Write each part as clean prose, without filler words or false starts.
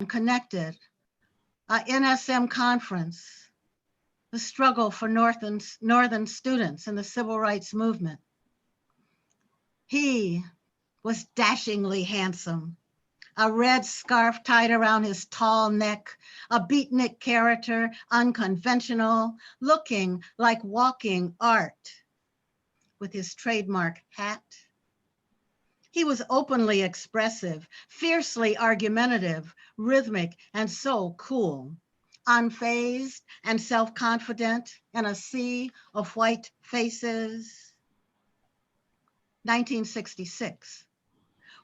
connected, a NSM conference, the struggle for Northern students in the civil rights movement. He was dashingly handsome, a red scarf tied around his tall neck, a beatnik character, unconventional, looking like walking art with his trademark hat. He was openly expressive, fiercely argumentative, rhythmic, and so cool, unfazed and self-confident in a sea of white faces. 1966.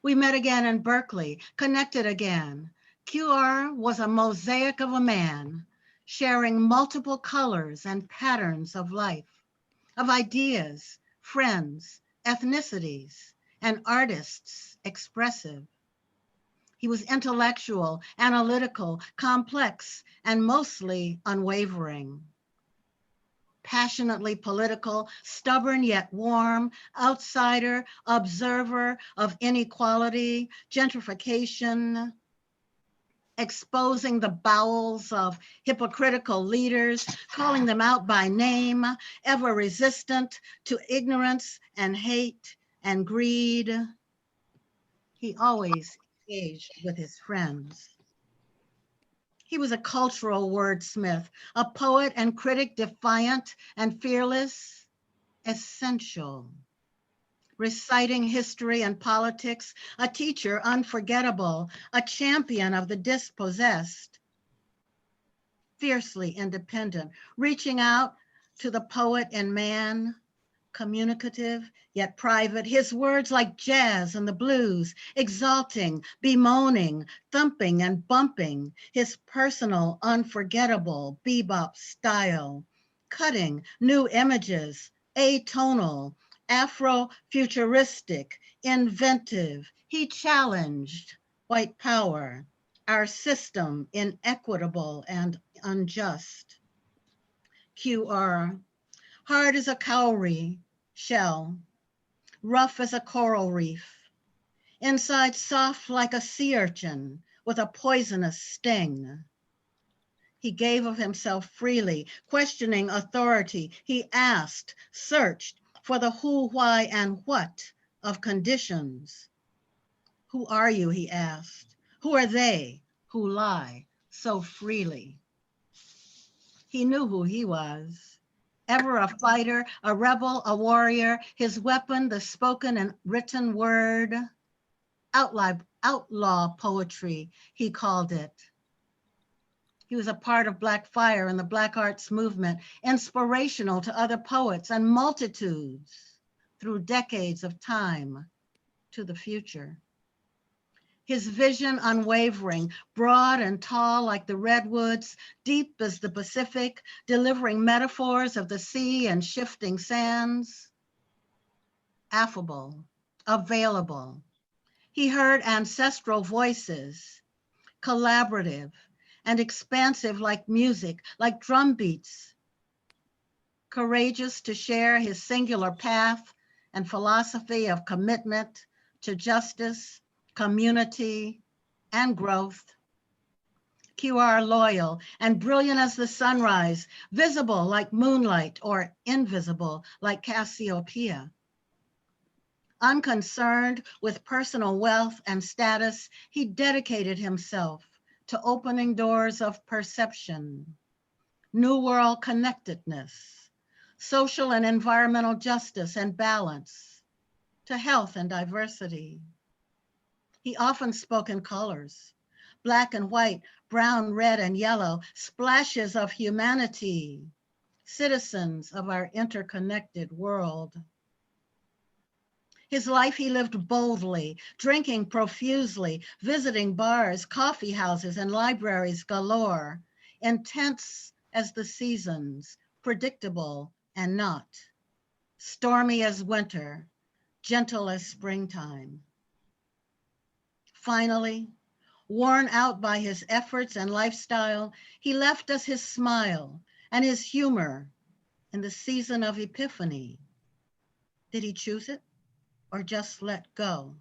We met again in Berkeley, connected again. QR was a mosaic of a man, sharing multiple colors and patterns of life, of ideas, friends, ethnicities, and artists expressive. He was intellectual, analytical, complex, and mostly unwavering. Passionately political, stubborn yet warm, outsider, observer of inequality, gentrification, exposing the bowels of hypocritical leaders, calling them out by name, ever resistant to ignorance and hate and greed. He always engaged with his friends. He was a cultural wordsmith, a poet and critic defiant and fearless, essential. Reciting history and politics, a teacher unforgettable, a champion of the dispossessed, fiercely independent, reaching out to the poet in man, communicative yet private, his words like jazz and the blues, exalting, bemoaning, thumping and bumping, his personal, unforgettable bebop style, cutting new images, atonal, Afro-futuristic, inventive. He challenged white power, our system inequitable and unjust. QR, hard as a cowrie shell, rough as a coral reef, inside soft like a sea urchin with a poisonous sting. He gave of himself freely, questioning authority. He asked, searched for the who, why, and what of conditions. Who are you, he asked. Who are they who lie so freely? He knew who he was. Ever a fighter, a rebel, a warrior, his weapon, the spoken and written word. Outlaw poetry, he called it. He was a part of Black Fire and the Black Arts movement, inspirational to other poets and multitudes through decades of time to the future. His vision unwavering, broad and tall like the redwoods, deep as the Pacific, delivering metaphors of the sea and shifting sands. Affable, available. He heard ancestral voices, collaborative and expansive like music, like drum beats. Courageous to share his singular path and philosophy of commitment to justice, community, and growth. QR loyal and brilliant as the sunrise, visible like moonlight or invisible like Cassiopeia. Unconcerned with personal wealth and status, he dedicated himself to opening doors of perception, new world connectedness, social and environmental justice and balance, to health and diversity. He often spoke in colors, black and white, brown, red, and yellow, splashes of humanity, citizens of our interconnected world. His life he lived boldly, drinking profusely, visiting bars, coffee houses, and libraries galore, intense as the seasons, predictable and not, stormy as winter, gentle as springtime. Finally, worn out by his efforts and lifestyle, he left us his smile and his humor in the season of Epiphany. Did he choose it or just let go?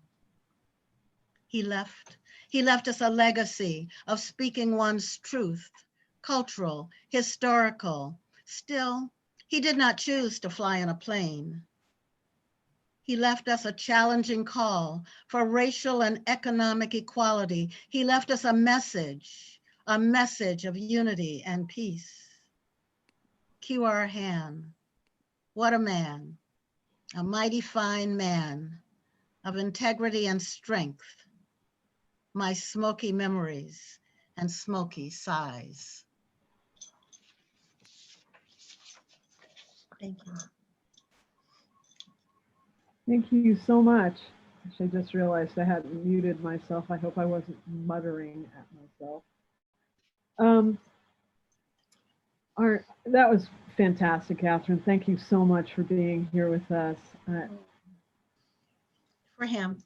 He left He left us a legacy of speaking one's truth, cultural, historical. Still, he did not choose to fly in a plane. He left us a challenging call for racial and economic equality. He left us a message of unity and peace. QR Han, what a man, a mighty fine man of integrity and strength. My smoky memories and smoky sighs. Thank you. Thank you so much. I just realized I hadn't muted myself. I hope I wasn't muttering at myself. That was fantastic, Kathryn. Thank you so much for being here with us. For him.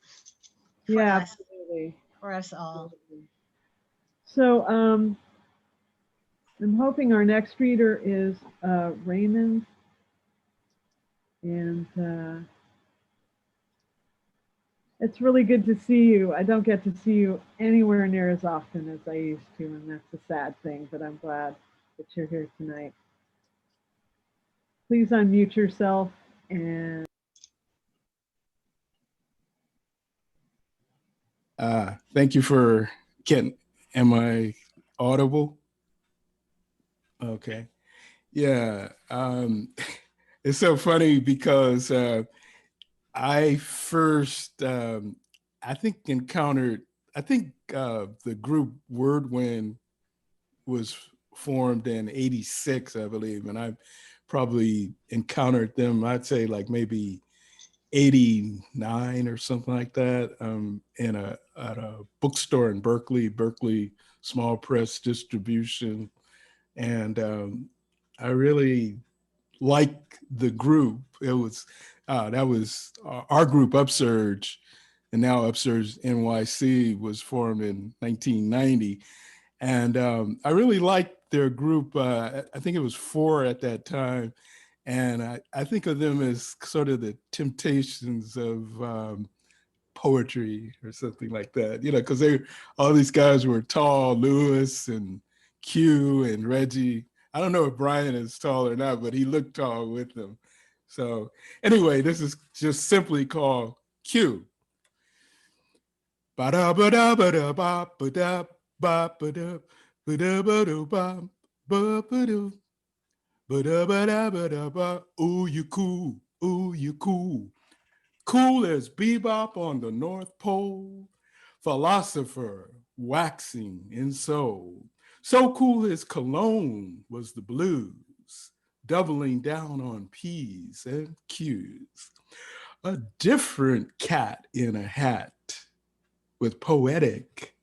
For yeah, us, absolutely. for us all. So I'm hoping our next reader is Raymond. And it's really good to see you. I don't get to see you anywhere near as often as I used to, and that's a sad thing, but I'm glad that you're here tonight. Please unmute yourself and thank you for Ken. Am I audible? Okay. Yeah. It's so funny because I first, I think the group Wordwind was formed in '86, I believe, and I probably encountered them, I'd say like maybe '89 or something like that, at a bookstore in Berkeley Small Press Distribution. And I really like the group. It was, that was our group, Upsurge, and now Upsurge NYC was formed in 1990. And I really liked their group. I think it was 4 at that time. And I think of them as sort of the Temptations of poetry or something like that, you know, because all these guys were tall, Lewis and Q and Reggie. I don't know if Brian is tall or not, but he looked tall with them. So anyway, this is just simply called Q. Ooh, you cool. Ooh, you cool. Cool as bebop on the North Pole. Philosopher waxing in soul. So cool his cologne was the blues, doubling down on P's and Q's. A different cat in a hat with poetic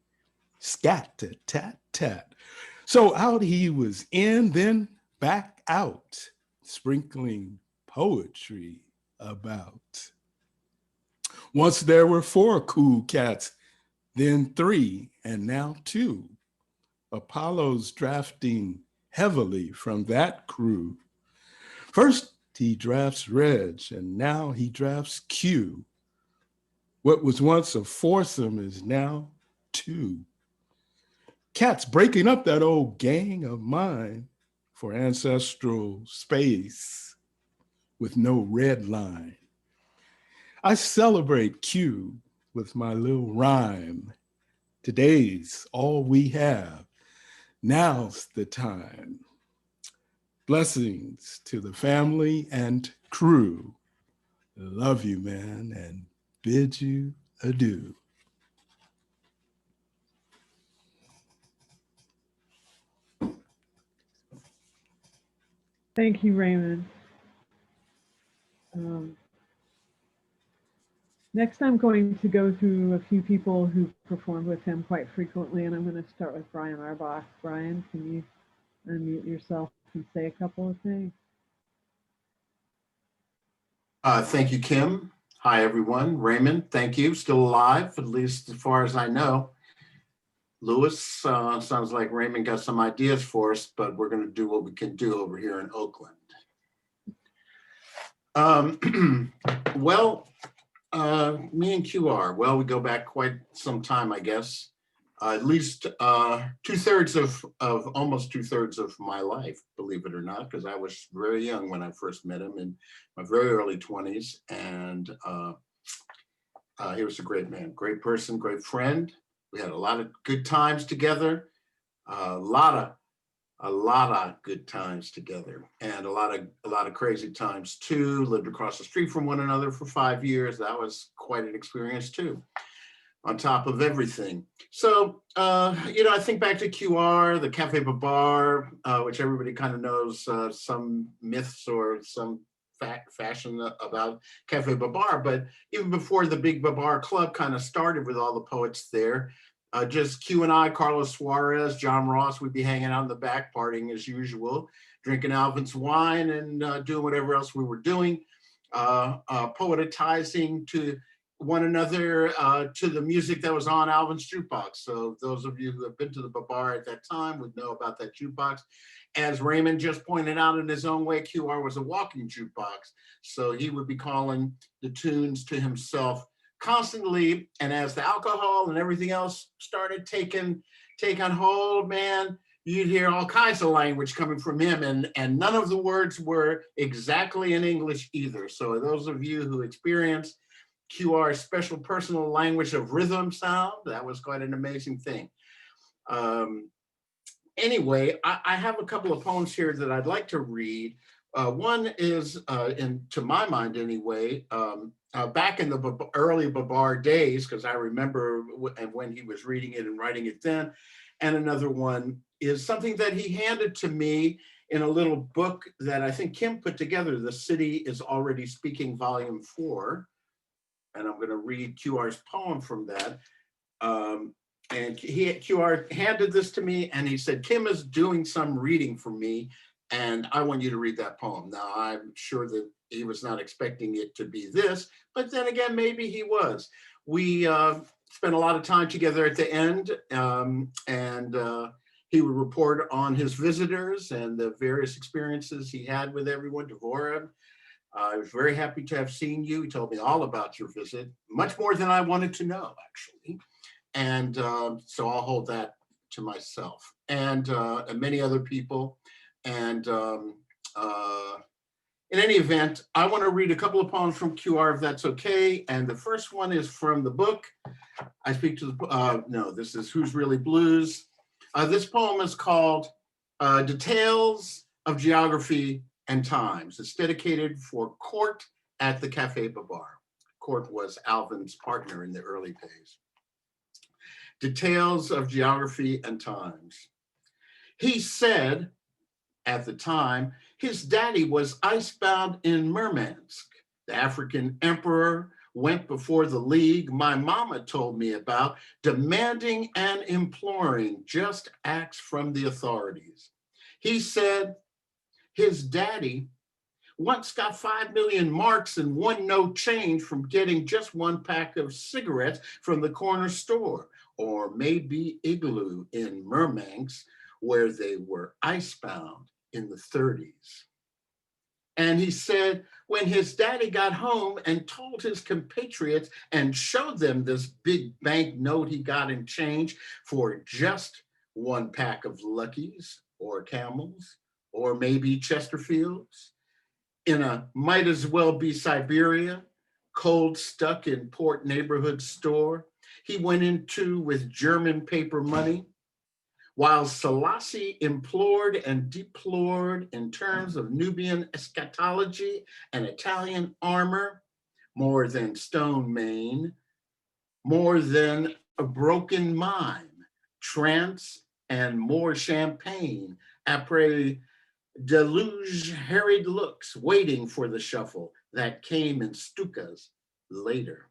scat-tat-tat. So out he was in, then back out, sprinkling poetry about. Once there were 4 cool cats, then 3, and now 2. Apollo's drafting heavily from that crew. First he drafts Reg, and now he drafts Q. What was once a foursome is now 2. Cats breaking up that old gang of mine for ancestral space with no red line. I celebrate Q with my little rhyme. Today's all we have. Now's the time. Blessings to the family and crew. Love you, man, and bid you adieu. thank you, Raymond. Next, I'm going to go through a few people who performed with him quite frequently, and I'm going to start with Brian Arbach. Brian, can you unmute yourself and say a couple of things? Thank you, Kim. Hi, everyone. Raymond, thank you. Still alive, at least as far as I know. Lewis, sounds like Raymond got some ideas for us, but we're going to do what we can do over here in Oakland. Well, me and QR, well, we go back quite some time, I guess. at least almost 2/3 of my life, believe it or not, because I was very young when I first met him in my very early 20s. And he was a great man, great person, great friend. We had a lot of good times together, a lot of good times together, and a lot of crazy times too. Lived across the street from one another for 5 years. That was quite an experience too, on top of everything. So, I think back to QR, the Cafe Babar, which everybody kind of knows some myths or some fashion about Cafe Babar. But even before the big Babar Club kind of started with all the poets there, just Q and I, Carlos Suarez, John Ross, we'd be hanging out in the back, partying as usual, drinking Alvin's wine and doing whatever else we were doing, poetizing to one another to the music that was on Alvin's jukebox. So those of you who have been to the Babar at that time would know about that jukebox. As Raymond just pointed out in his own way, QR was a walking jukebox. So he would be calling the tunes to himself constantly. And as the alcohol and everything else started take on hold, man, you'd hear all kinds of language coming from him, and none of the words were exactly in English either. So those of you who experienced QR's special personal language of rhythm sound, that was quite an amazing thing. Anyway, I have a couple of poems here that I'd like to read. One is, to my mind anyway, back in the early Babar days, because I remember when he was reading it and writing it then. And another one is something that he handed to me in a little book that I think Kim put together, The City is Already Speaking, Volume 4. And I'm going to read QR's poem from that. And QR handed this to me and he said, Kim is doing some reading for me and I want you to read that poem. Now, I'm sure that he was not expecting it to be this, but then again, maybe he was. We spent a lot of time together at the end, and he would report on his visitors and the various experiences he had with everyone, Devorah. I was very happy to have seen you. He told me all about your visit, much more than I wanted to know, actually. And so I'll hold that to myself and many other people. And in any event, I want to read a couple of poems from QR, if that's okay. And the first one is from the book. I speak to the, no, this is Who's Really Blues. This poem is called Details of Geography and Times. It's dedicated for Court at the Cafe Babar. Court was Alvin's partner in the early days. Details of Geography and Times. He said at the time, his daddy was icebound in Murmansk. The African emperor went before the league my mama told me about, demanding and imploring just acts from the authorities. He said his daddy once got 5 million marks and won no change from getting just one pack of cigarettes from the corner store, or maybe Igloo in Murmansk, where they were icebound in the 30s. And he said when his daddy got home and told his compatriots and showed them this big bank note he got in change for just one pack of Luckies or Camels or maybe Chesterfields in a might as well be Siberia, cold stuck in Port neighborhood store, he went into with German paper money, while Selassie implored and deplored in terms of Nubian eschatology and Italian armor, more than stone main, more than a broken mime, trance and more champagne, après deluge harried looks, waiting for the shuffle that came in Stukas later.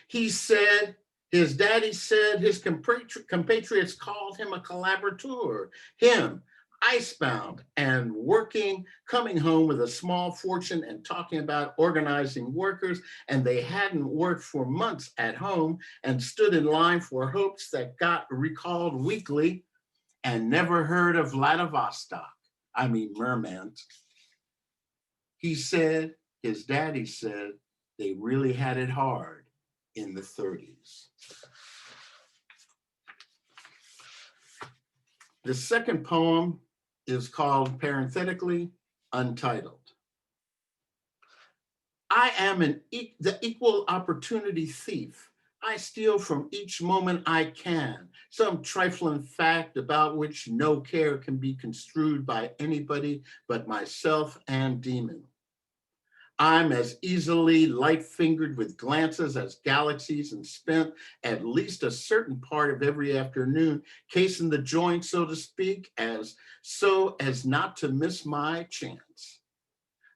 He said, his daddy said his compatriots called him a collaborateur, him, icebound and working, coming home with a small fortune and talking about organizing workers, and they hadn't worked for months at home and stood in line for hopes that got recalled weekly and never heard of Vladivostok, Murmansk. He said, his daddy said, they really had it hard in the 30s. The second poem is called, parenthetically, Untitled. I am the equal opportunity thief. I steal from each moment I can, some trifling fact about which no care can be construed by anybody but myself and demon. I'm as easily light-fingered with glances as galaxies and spent at least a certain part of every afternoon casing the joint, so to speak, so as not to miss my chance.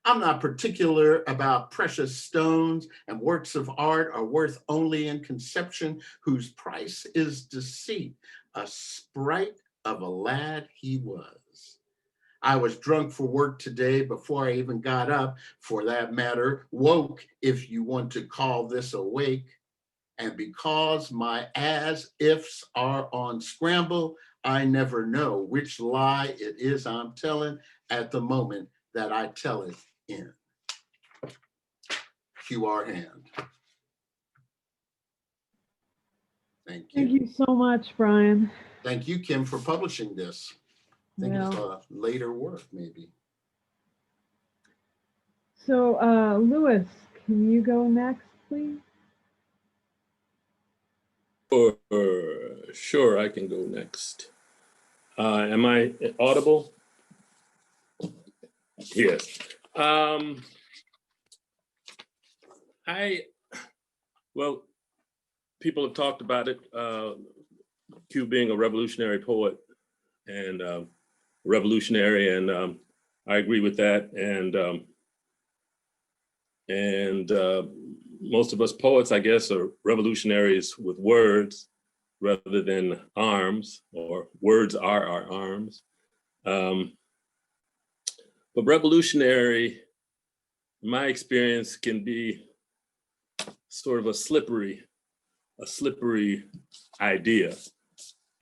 I'm not particular about precious stones, and works of art are worth only in conception whose price is deceit, a sprite of a lad he was. I was drunk for work today before I even got up, for that matter, woke, if you want to call this awake. And because my as-ifs are on scramble, I never know which lie it is I'm telling at the moment that I tell it in. QR hand. Thank you. Thank you so much, Brian. Thank you, Kim, for publishing this. I think it's Well, later work, maybe. so Lewis, can you go next, please? Sure, I can go next. Am I audible? Yes. Well, people have talked about it. Q being a revolutionary poet and revolutionary, and I agree with that. And most of us poets, I guess, are revolutionaries with words rather than arms, or words are our arms. But revolutionary, in my experience, can be sort of a slippery idea.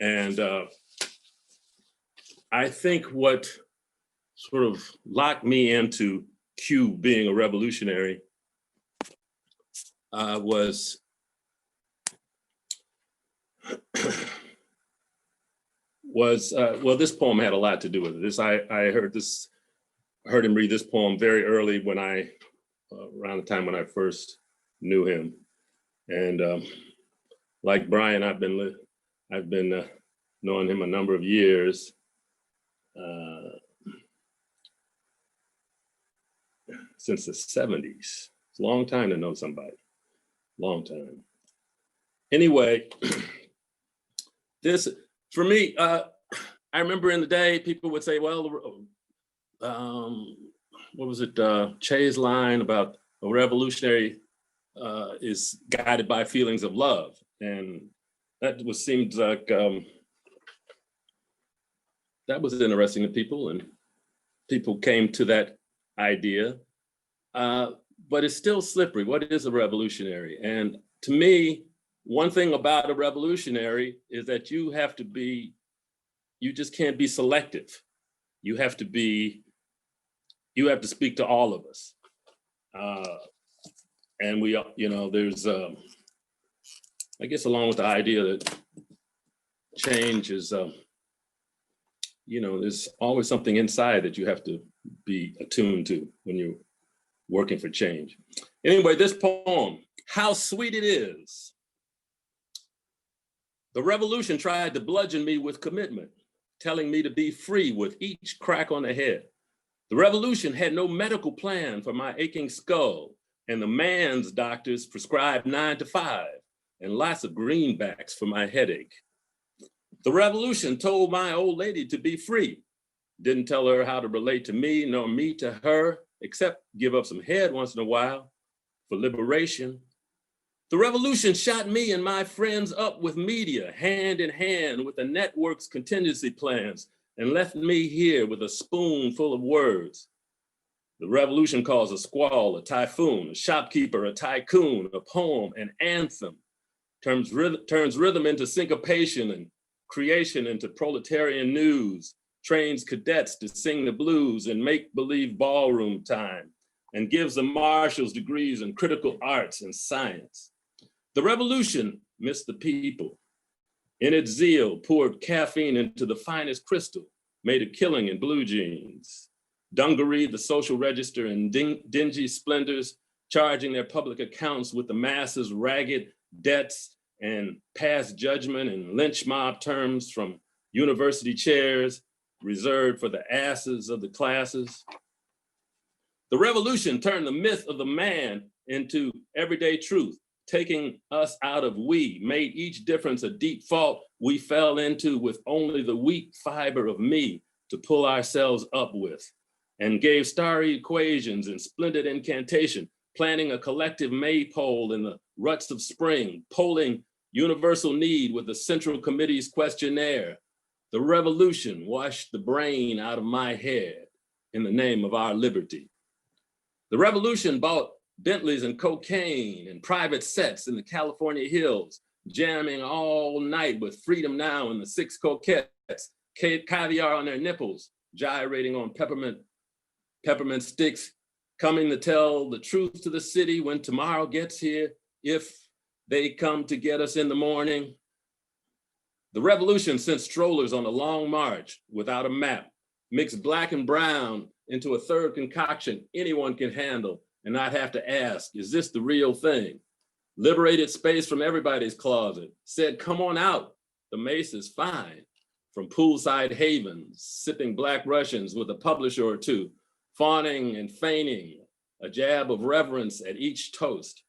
And I think what sort of locked me into Q being a revolutionary was well, this poem had a lot to do with it. I heard him read this poem very early when around the time when I first knew him. And like Brian, I've been knowing him a number of years. Since the 70s. It's a long time to know somebody, long time. Anyway, this, for me, I remember in the day, people would say, well, what was it, Che's line about a revolutionary is guided by feelings of love. And that seemed like, that was interesting to people, and people came to that idea. But it's still slippery. What is a revolutionary? And to me, one thing about a revolutionary is that you just can't be selective. You have to speak to all of us. And we, there's, I guess, along with the idea that change is, there's always something inside that you have to be attuned to when you're working for change. Anyway, this poem, How Sweet It Is. The revolution tried to bludgeon me with commitment, telling me to be free with each crack on the head. The revolution had no medical plan for my aching skull, and the man's doctors prescribed 9 to 5 and lots of greenbacks for my headache. The revolution told my old lady to be free, didn't tell her how to relate to me nor me to her, except give up some head once in a while for liberation. The revolution shot me and my friends up with media, hand in hand with the network's contingency plans, and left me here with a spoon full of words. The revolution caused a squall, a typhoon, a shopkeeper, a tycoon, a poem, an anthem, turns rhythm into syncopation and creation into proletarian news, trains cadets to sing the blues in make-believe ballroom time, and gives the marshal's degrees in critical arts and science. The revolution missed the people. In its zeal, poured caffeine into the finest crystal, made a killing in blue jeans. Dungaree, the social register, and dingy splendors, charging their public accounts with the masses' ragged debts and past judgment and lynch mob terms from university chairs reserved for the asses of the classes. The revolution turned the myth of the man into everyday truth, taking us out of we, made each difference a deep fault we fell into with only the weak fiber of me to pull ourselves up with, and gave starry equations and splendid incantation, planting a collective maypole in the ruts of spring, polling universal need with the Central Committee's questionnaire. The revolution washed the brain out of my head in the name of our liberty. The revolution bought Bentleys and cocaine and private sets in the California hills, jamming all night with Freedom Now and the Six Coquettes, caviar on their nipples, gyrating on peppermint sticks, coming to tell the truth to the city when tomorrow gets here, if they come to get us in the morning. The revolution sent strollers on a long march without a map, mixed black and brown into a third concoction anyone can handle and not have to ask, is this the real thing? Liberated space from everybody's closet, said, come on out, the mace is fine. From poolside havens, sipping Black Russians with a publisher or two, fawning and feigning a jab of reverence at each toast.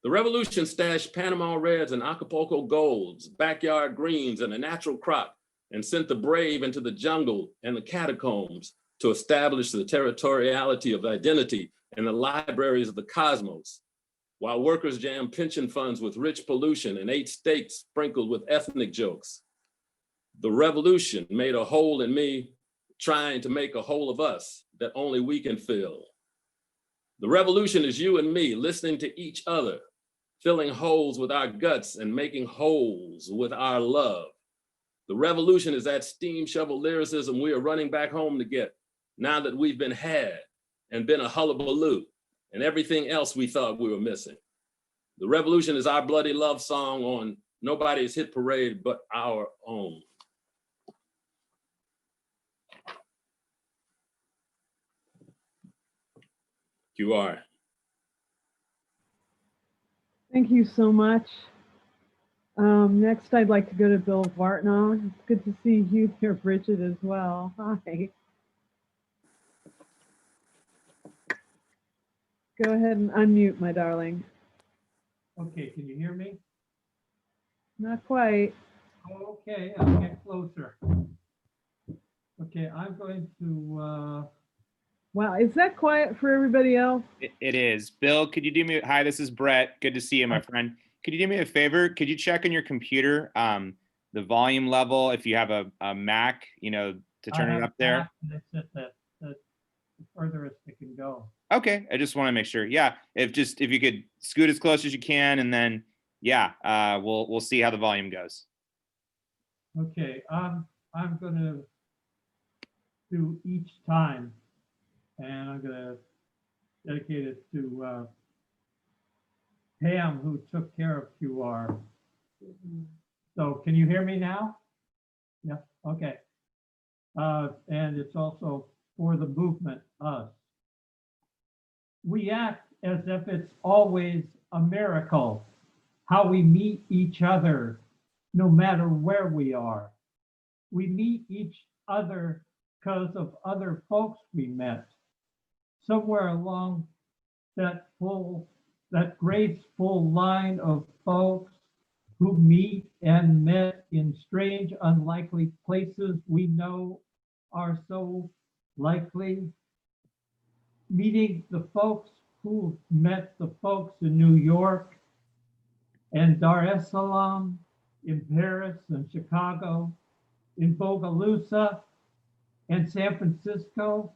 The revolution stashed Panama Reds and Acapulco Golds, backyard greens and a natural crop, and sent the brave into the jungle and the catacombs to establish the territoriality of identity in the libraries of the cosmos, while workers jammed pension funds with rich pollution and ate steaks sprinkled with ethnic jokes. The revolution made a hole in me, trying to make a whole of us that only we can fill. The revolution is you and me listening to each other, filling holes with our guts and making holes with our love. The revolution is that steam shovel lyricism we are running back home to get, now that we've been had and been a hullabaloo and everything else we thought we were missing. The revolution is our bloody love song on nobody's hit parade but our own. QR. Thank you so much. Next, I'd like to go to Bill Vartnaw. It's good to see you there, Bridget, as well. Hi. Go ahead and unmute, my darling. Okay, can you hear me? Not quite. Okay, I'll get closer. Okay, I'm going to, Wow, is that quiet for everybody else? It is. Bill, could you do me, hi, this is Brett. Good to see you, my friend. Could you do me a favor? Could you check on your computer, the volume level, if you have a Mac, to turn it up there? It's at the furthest it can go. Okay, I just want to make sure. Yeah, if you could scoot as close as you can, and then yeah, we'll see how the volume goes. Okay, I'm going to do each time, and I'm going to dedicate it to Pam, who took care of QR. So can you hear me now? Yeah, okay. And it's also for the movement, us. We act as if it's always a miracle, how we meet each other, no matter where we are. We meet each other because of other folks we met. Somewhere along that graceful line of folks who meet and met in strange, unlikely places we know are so likely. Meeting the folks who met the folks in New York and Dar es Salaam, in Paris and Chicago, in Bogalusa and San Francisco,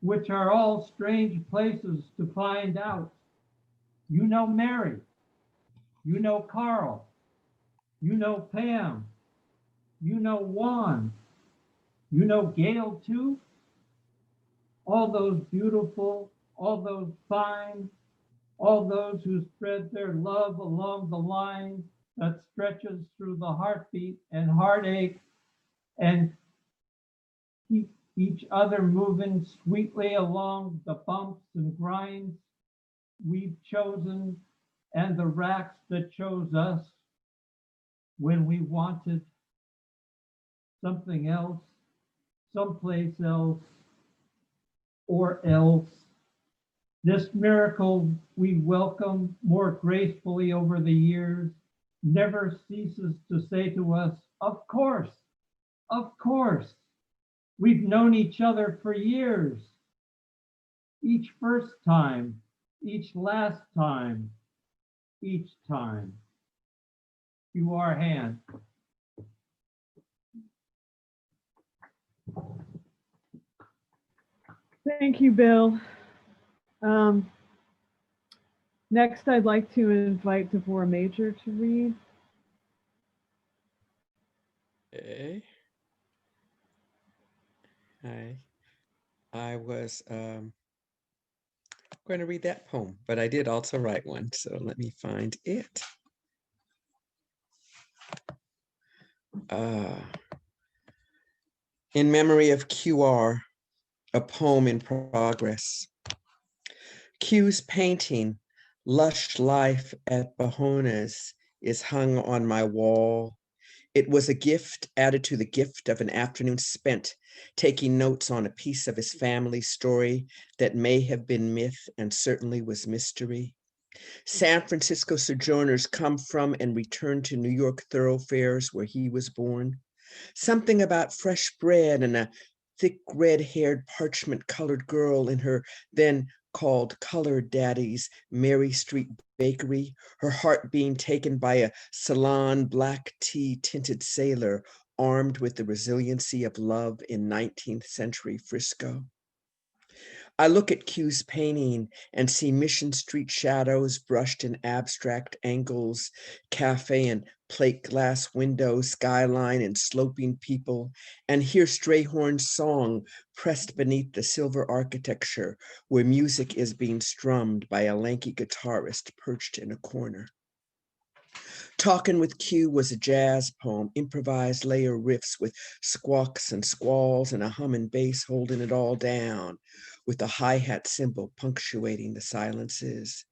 which are all strange places to find out. You know Mary, you know Carl, you know Pam, you know Juan, you know Gail too. All those beautiful, all those fine, all those who spread their love along the line that stretches through the heartbeat and heartache and keep each other moving sweetly along the bumps and grinds we've chosen and the racks that chose us when we wanted something else, someplace else, or else. This miracle we welcome more gracefully over the years never ceases to say to us, of course, of course. We've known each other for years. Each first time, each last time, each time. To our hand. Thank you, Bill. Next, I'd like to invite Devorah Major to read. Okay. Hi. I was going to read that poem, but I did also write one, so let me find it. In memory of QR, a poem in progress. Q's painting, Lush Life at Bahona's, is hung on my wall. It was a gift added to the gift of an afternoon spent taking notes on a piece of his family story that may have been myth and certainly was mystery. San Francisco sojourners come from and return to New York thoroughfares where he was born. Something about fresh bread and a thick red-haired parchment-colored girl in her then called Colored Daddy's Mary Street Bakery, her heart being taken by a salon black tea tinted sailor armed with the resiliency of love in 19th century Frisco. I look at Q's painting and see Mission Street shadows brushed in abstract angles, cafe and plate glass windows, skyline and sloping people, and hear Strayhorn's song pressed beneath the silver architecture where music is being strummed by a lanky guitarist perched in a corner. Talking with Q was a jazz poem, improvised layer riffs with squawks and squalls and a humming bass holding it all down, with a hi-hat cymbal punctuating the silences.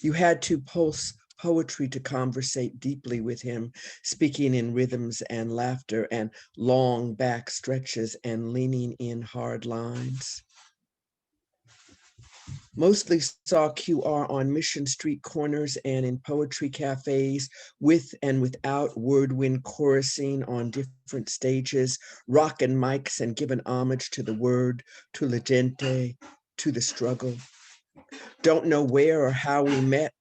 You had to pulse poetry to conversate deeply with him, speaking in rhythms and laughter and long back stretches and leaning in hard lines. Mostly saw QR on Mission Street corners and in poetry cafes, with and without wordwind chorusing on different stages, rockin' mics and giving homage to the word, to la gente, to the struggle. Don't know where or how we met,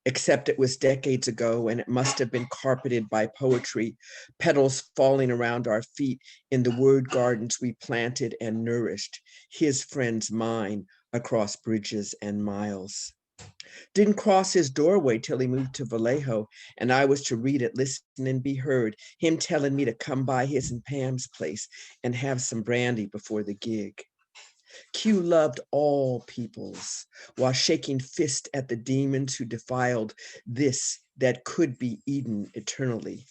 except it was decades ago and it must have been carpeted by poetry, petals falling around our feet in the word gardens we planted and nourished, his friends, mine, across bridges and miles. Didn't cross his doorway till he moved to Vallejo, and I was to read it, listen and be heard, him telling me to come by his and Pam's place and have some brandy before the gig. Q loved all peoples while shaking fist at the demons who defiled this that could be Eden eternally.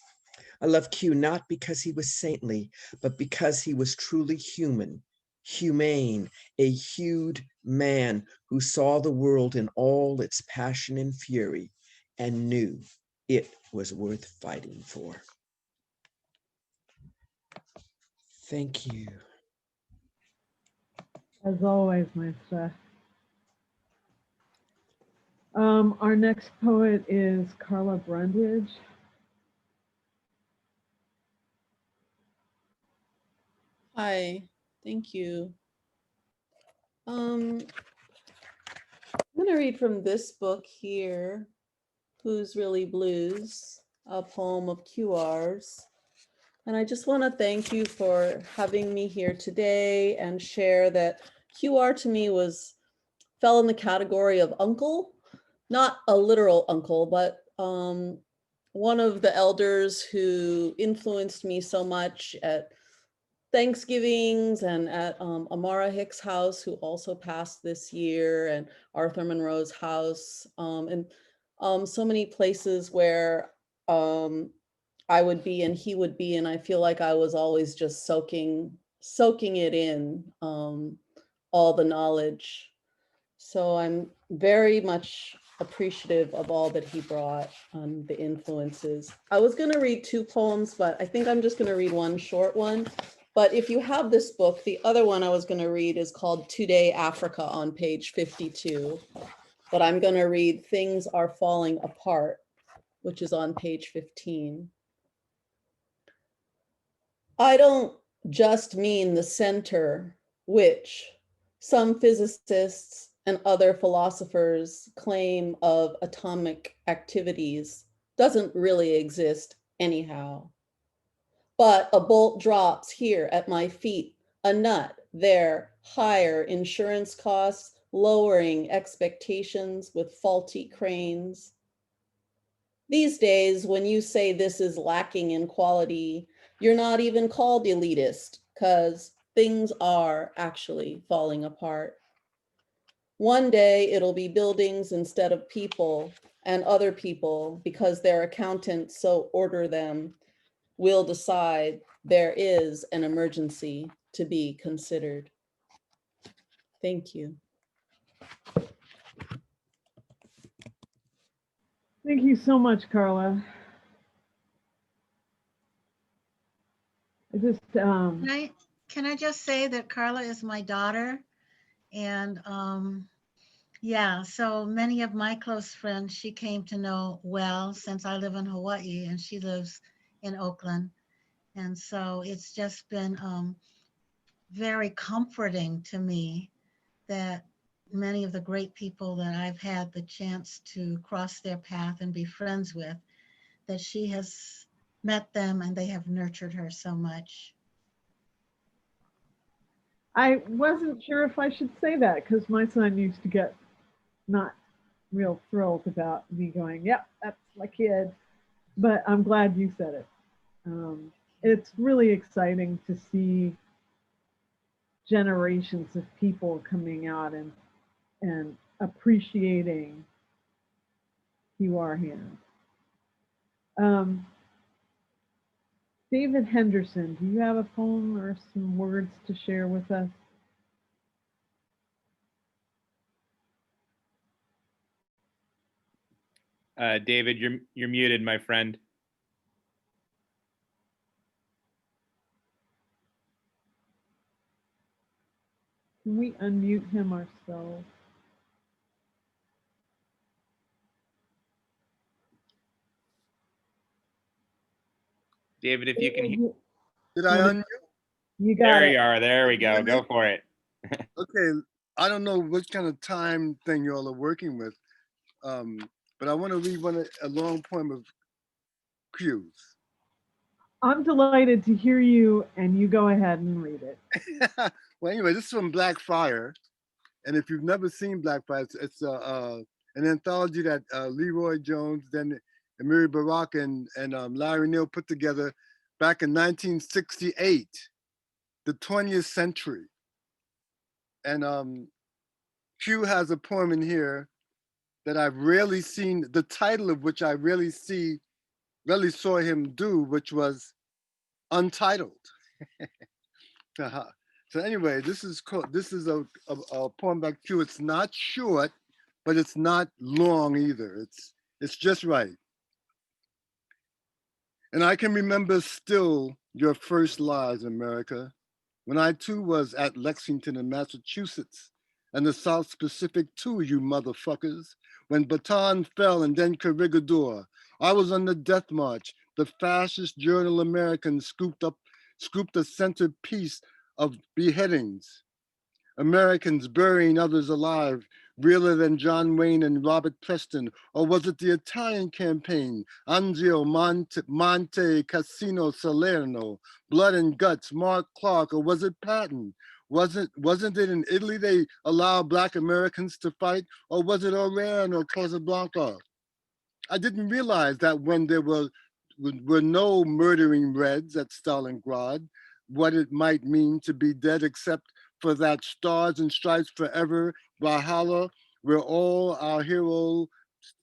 I love Q not because he was saintly, but because he was truly human, humane, a hued man who saw the world in all its passion and fury and knew it was worth fighting for. Thank you. As always, my stuff. Our next poet is Carla Brundage. Hi, thank you. I'm gonna read from this book here, Who's Really Blues, a poem of QR's. And I just want to thank you for having me here today and share that QR to me fell in the category of uncle, not a literal uncle, but one of the elders who influenced me so much at Thanksgivings and at Amara Hicks' house, who also passed this year, and Arthur Monroe's house, and so many places where I would be and he would be, and I feel like I was always just soaking it in, all the knowledge. So I'm very much appreciative of all that he brought, the influences. I was going to read 2 poems, but I think I'm just going to read one short one. But if you have this book, the other one I was going to read is called Today Africa on page 52. But I'm going to read Things Are Falling Apart, which is on page 15. I don't just mean the center, which some physicists and other philosophers claim of atomic activities doesn't really exist anyhow. But a bolt drops here at my feet, a nut there, higher insurance costs, lowering expectations with faulty cranes. These days, when you say this is lacking in quality, you're not even called elitist, because things are actually falling apart. One day it'll be buildings instead of people, and other people, because their accountants so order them, will decide there is an emergency to be considered. Thank you. Thank you so much, Carla. I just, Can I just say that Carla is my daughter? And yeah, so many of my close friends, she came to know well since I live in Hawaii and she lives in Oakland. And so it's just been very comforting to me that many of the great people that I've had the chance to cross their path and be friends with, that she has met them and they have nurtured her so much. I wasn't sure if I should say that because my son used to get not real thrilled about me going, yep, that's my kid. But I'm glad you said it. It's really exciting to see generations of people coming out and appreciating QR hands. David Henderson, do you have a poem or some words to share with us? David, you're muted, my friend. Can we unmute him ourselves? David, if you can hear. Did I unmute? You got There it. you are. There we go. Go for it. Okay, I don't know what kind of time thing y'all are working with, but I want to read a long poem of Q's. I'm delighted to hear you, and you go ahead and read it. Well, anyway, this is from Blackfire, and if you've never seen Blackfire, it's an anthology that Leroy Jones, then Amiri Barak, and Larry Neal put together back in 1968, the 20th century. And Q has a poem in here that I've rarely seen, the title of which I rarely saw him do, which was Untitled. So anyway, this is a poem by Q. It's not short, but it's not long either. It's just right. And I can remember still your first lies, America, when I too was at Lexington in Massachusetts, and the South Pacific too, you motherfuckers. When Bataan fell and then Corregidor, I was on the death march. The fascist journal American scooped the centerpiece of beheadings. Americans burying others alive, realer than John Wayne and Robert Preston, or was it the Italian campaign, Anzio, Monte, Cassino, Salerno, Blood and Guts, Mark Clark, or was it Patton? Wasn't it in Italy they allowed Black Americans to fight, or was it Oran or Casablanca? I didn't realize that when there were no murdering Reds at Stalingrad, what it might mean to be dead except for that Stars and Stripes Forever, Valhalla, where all our hero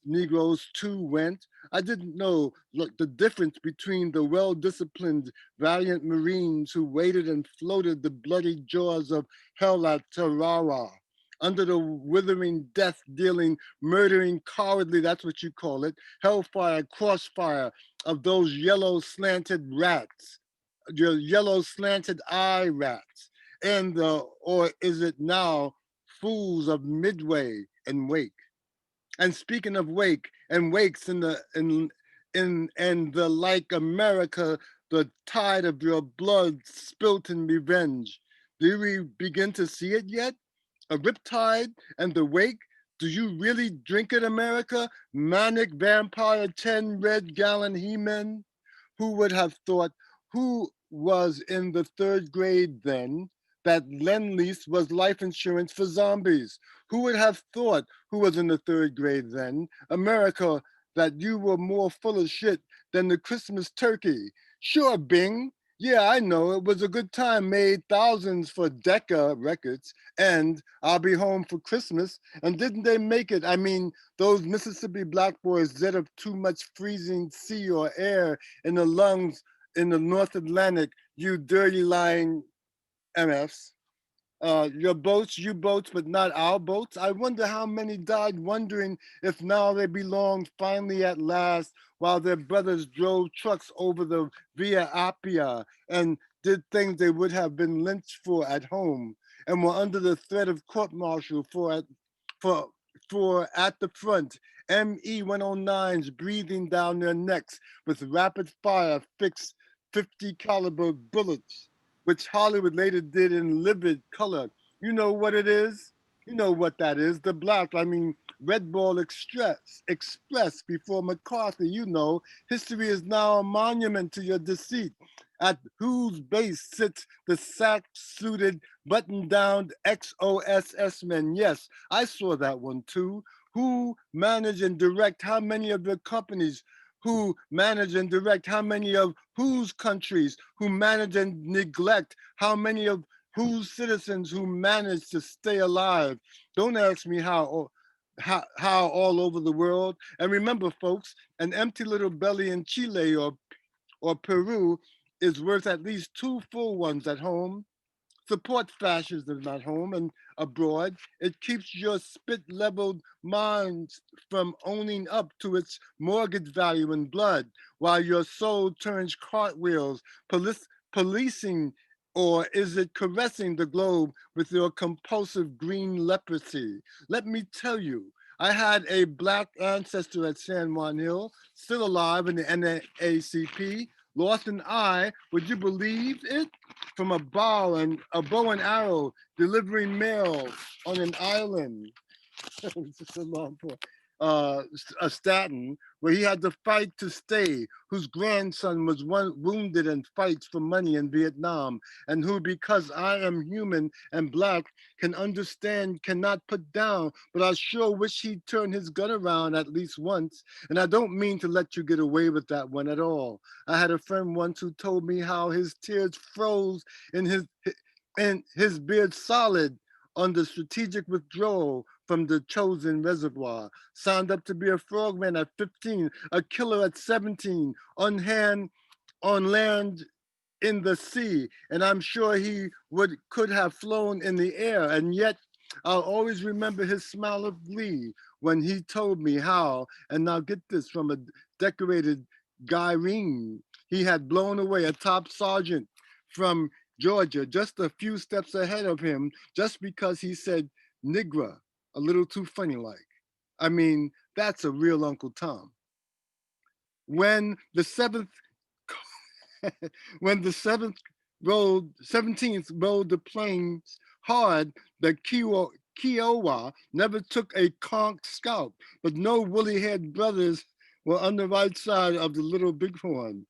Negroes too went. I didn't know, look, the difference between the well-disciplined, valiant Marines who waded and floated the bloody jaws of hell at Tarawa, under the withering, death-dealing, murdering, cowardly, that's what you call it, hellfire, crossfire of those yellow slanted rats, your yellow slanted eye rats, and or is it now fools of Midway and Wake? And speaking of Wake and Wakes in the like America, the tide of your blood spilt in revenge. Do we begin to see it yet? A riptide and the Wake? Do you really drink it, America? Manic vampire 10 red gallon he-men? Who would have thought, who was in the third grade then, that Lend-Lease was life insurance for zombies? Who would have thought, who was in the third grade then, America, that you were more full of shit than the Christmas turkey? Sure, Bing. Yeah, I know, it was a good time, made thousands for Decca Records, and I'll Be Home for Christmas. And didn't they make it? I mean, those Mississippi black boys that have too much freezing sea or air in the lungs in the North Atlantic, you dirty lying MFs. Your boats, U-boats, but not our boats. I wonder how many died wondering if now they belong finally at last, while their brothers drove trucks over the Via Appia and did things they would have been lynched for at home, and were under the threat of court-martial for at the front, ME 109s breathing down their necks with rapid fire fixed 50 caliber bullets, which Hollywood later did in livid color. You know what it is? You know what that is, the black, I mean, Red Ball Express before McCarthy, you know. History is now a monument to your deceit, at whose base sits the sack-suited, button-down XOSS men. Yes, I saw that one too. Who manage and direct how many of your companies, who manage and direct how many of whose countries, who manage and neglect how many of whose citizens who manage to stay alive. Don't ask me how all over the world. And remember, folks, an empty little belly in Chile or Peru is worth at least 2 full ones at home. Support fascism at home and abroad. It keeps your spit-leveled minds from owning up to its mortgage value in blood, while your soul turns cartwheels, policing, or is it caressing the globe with your compulsive green leprosy? Let me tell you, I had a black ancestor at San Juan Hill, still alive in the NAACP, lost an eye, would you believe it? From a bow and arrow delivering mail on an island. It's just a long point. A Staten, where he had to fight to stay, whose grandson was wounded and fights for money in Vietnam, and who, because I am human and black, can understand, cannot put down, but I sure wish he'd turn his gun around at least once. And I don't mean to let you get away with that one at all. I had a friend once who told me how his tears froze in his beard solid on the strategic withdrawal from the chosen reservoir, signed up to be a frogman at 15, a killer at 17, on land, in the sea, and I'm sure he could have flown in the air, and yet I'll always remember his smile of glee when he told me how, and now get this from a decorated Gyrene, he had blown away a top sergeant from Georgia, just a few steps ahead of him, just because he said Nigra a little too funny like. I mean, that's a real Uncle Tom. When the 17th rode the plains hard, the Kiowa never took a conch scalp, but no woolly-haired brothers were on the right side of the little bighorn.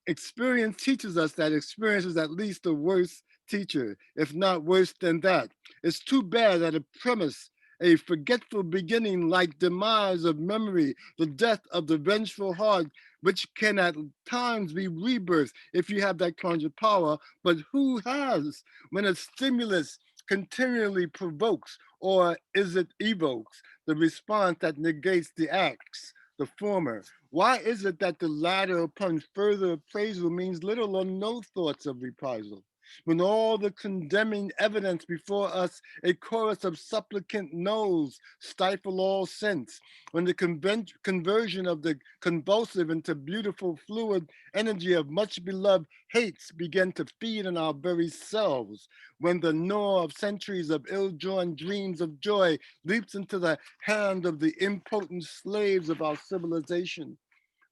Experience teaches us that experience is at least the worst teacher, if not worse than that. It's too bad that a premise, a forgetful beginning like demise of memory, the death of the vengeful heart, which can at times be rebirth if you have that conjure power, but who has when a stimulus continually provokes, or is it evokes, the response that negates the acts, the former? Why is it that the latter, upon further appraisal, means little or no thoughts of reprisal? When all the condemning evidence before us, a chorus of supplicant no's stifle all sense. When the conversion of the convulsive into beautiful fluid energy of much beloved hates begin to feed on our very selves. When the gnaw of centuries of ill-joined dreams of joy leaps into the hand of the impotent slaves of our civilization.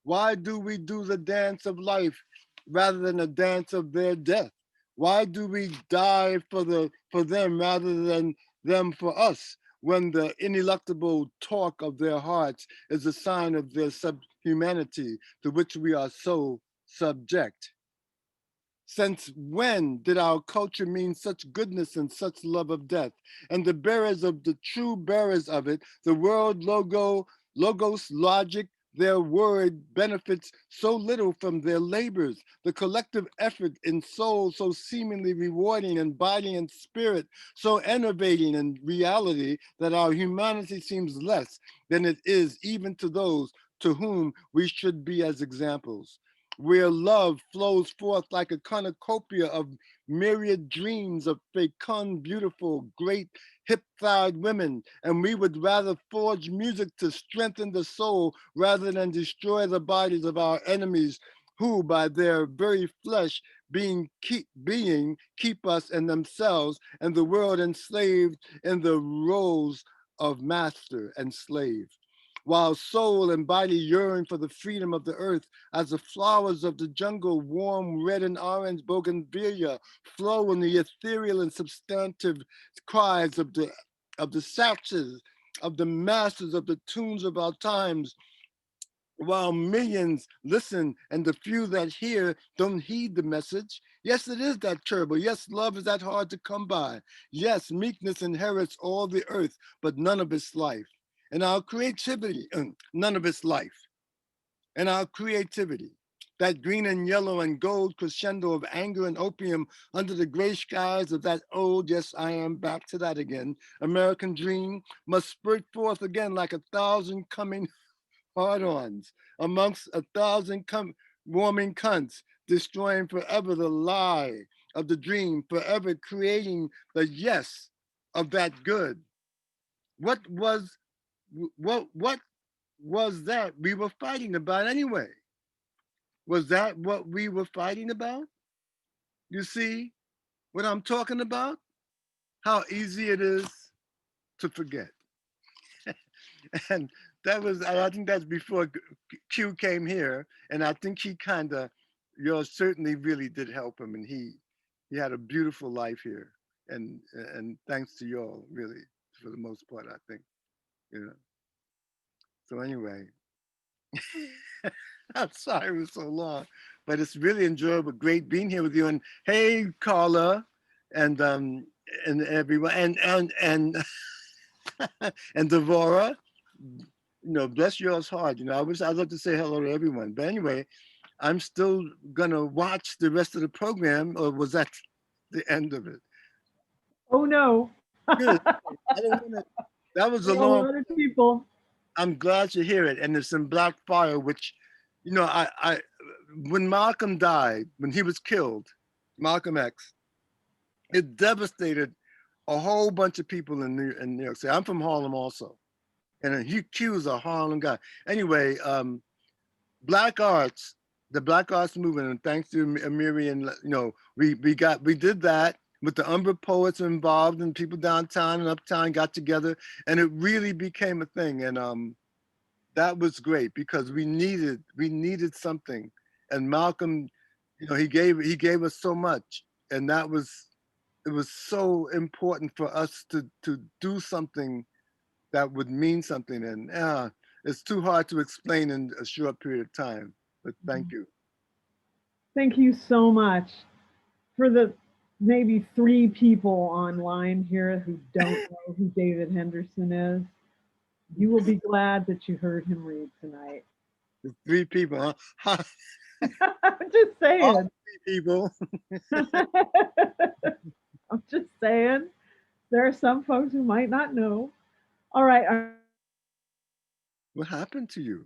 Why do we do the dance of life rather than the dance of their death? Why do we die for them rather than them for us, when the ineluctable talk of their hearts is a sign of their subhumanity to which we are so subject? Since when did our culture mean such goodness and such love of death? And the bearers of the true bearers of it, the world logos, logic, their word benefits so little from their labors. The collective effort in soul so seemingly rewarding in body and spirit, so enervating in reality that our humanity seems less than it is even to those to whom we should be as examples. Where love flows forth like a cornucopia of myriad dreams of fecund, beautiful, great, hip-thighed women, and we would rather forge music to strengthen the soul rather than destroy the bodies of our enemies, who by their very flesh keep us and themselves and the world enslaved in the roles of master and slave. While soul and body yearn for the freedom of the earth, as the flowers of the jungle, warm red and orange bougainvillea, flow in the ethereal and substantive cries of the satches, of the masters of the tunes of our times, while millions listen and the few that hear don't heed the message. Yes, it is that terrible. Yes, love is that hard to come by. Yes, meekness inherits all the earth, but none of its life. And our creativity, none of its life. And our creativity, that green and yellow and gold crescendo of anger and opium under the gray skies of that old, yes, I am back to that again, American dream must spurt forth again like 1,000 coming hard-ons amongst 1,000 warming cunts, destroying forever the lie of the dream, forever creating the yes of that good. What was that we were fighting about anyway? Was that what we were fighting about? You see what I'm talking about? How easy it is to forget. And that was, I think that's before Q came here. And I think he kind of, certainly really did help him. And he had a beautiful life here. And thanks to y'all, really, for the most part, I think, you know. So anyway, I'm sorry it was so long, but it's really enjoyable, great being here with you. And hey, Carla, and everyone, and and Devora, bless yours heart. I'd love to say hello to everyone, but anyway, I'm still gonna watch the rest of the program, or was that the end of it? Oh no. Good. I don't wanna, that was a All long. other people. I'm glad to hear it, and there's some Black Fire, which, I when Malcolm died, when he was killed, Malcolm X, it devastated a whole bunch of people in New York City. I'm from Harlem also, and Q is a Harlem guy. Anyway, Black Arts, the Black Arts movement, and thanks to Amiri, and we did that with the Umbra poets involved, and people downtown and uptown got together, and it really became a thing. And that was great because we needed something, and Malcolm, he gave us so much, and it was so important for us to do something that would mean something. And it's too hard to explain in a short period of time, but thank you. Thank you so much. For the maybe 3 people online here who don't know who David Henderson is, you will be glad that you heard him read tonight. 3 people, huh? I'm just saying. All 3 people. I'm just saying. There are some folks who might not know. All right. What happened to you?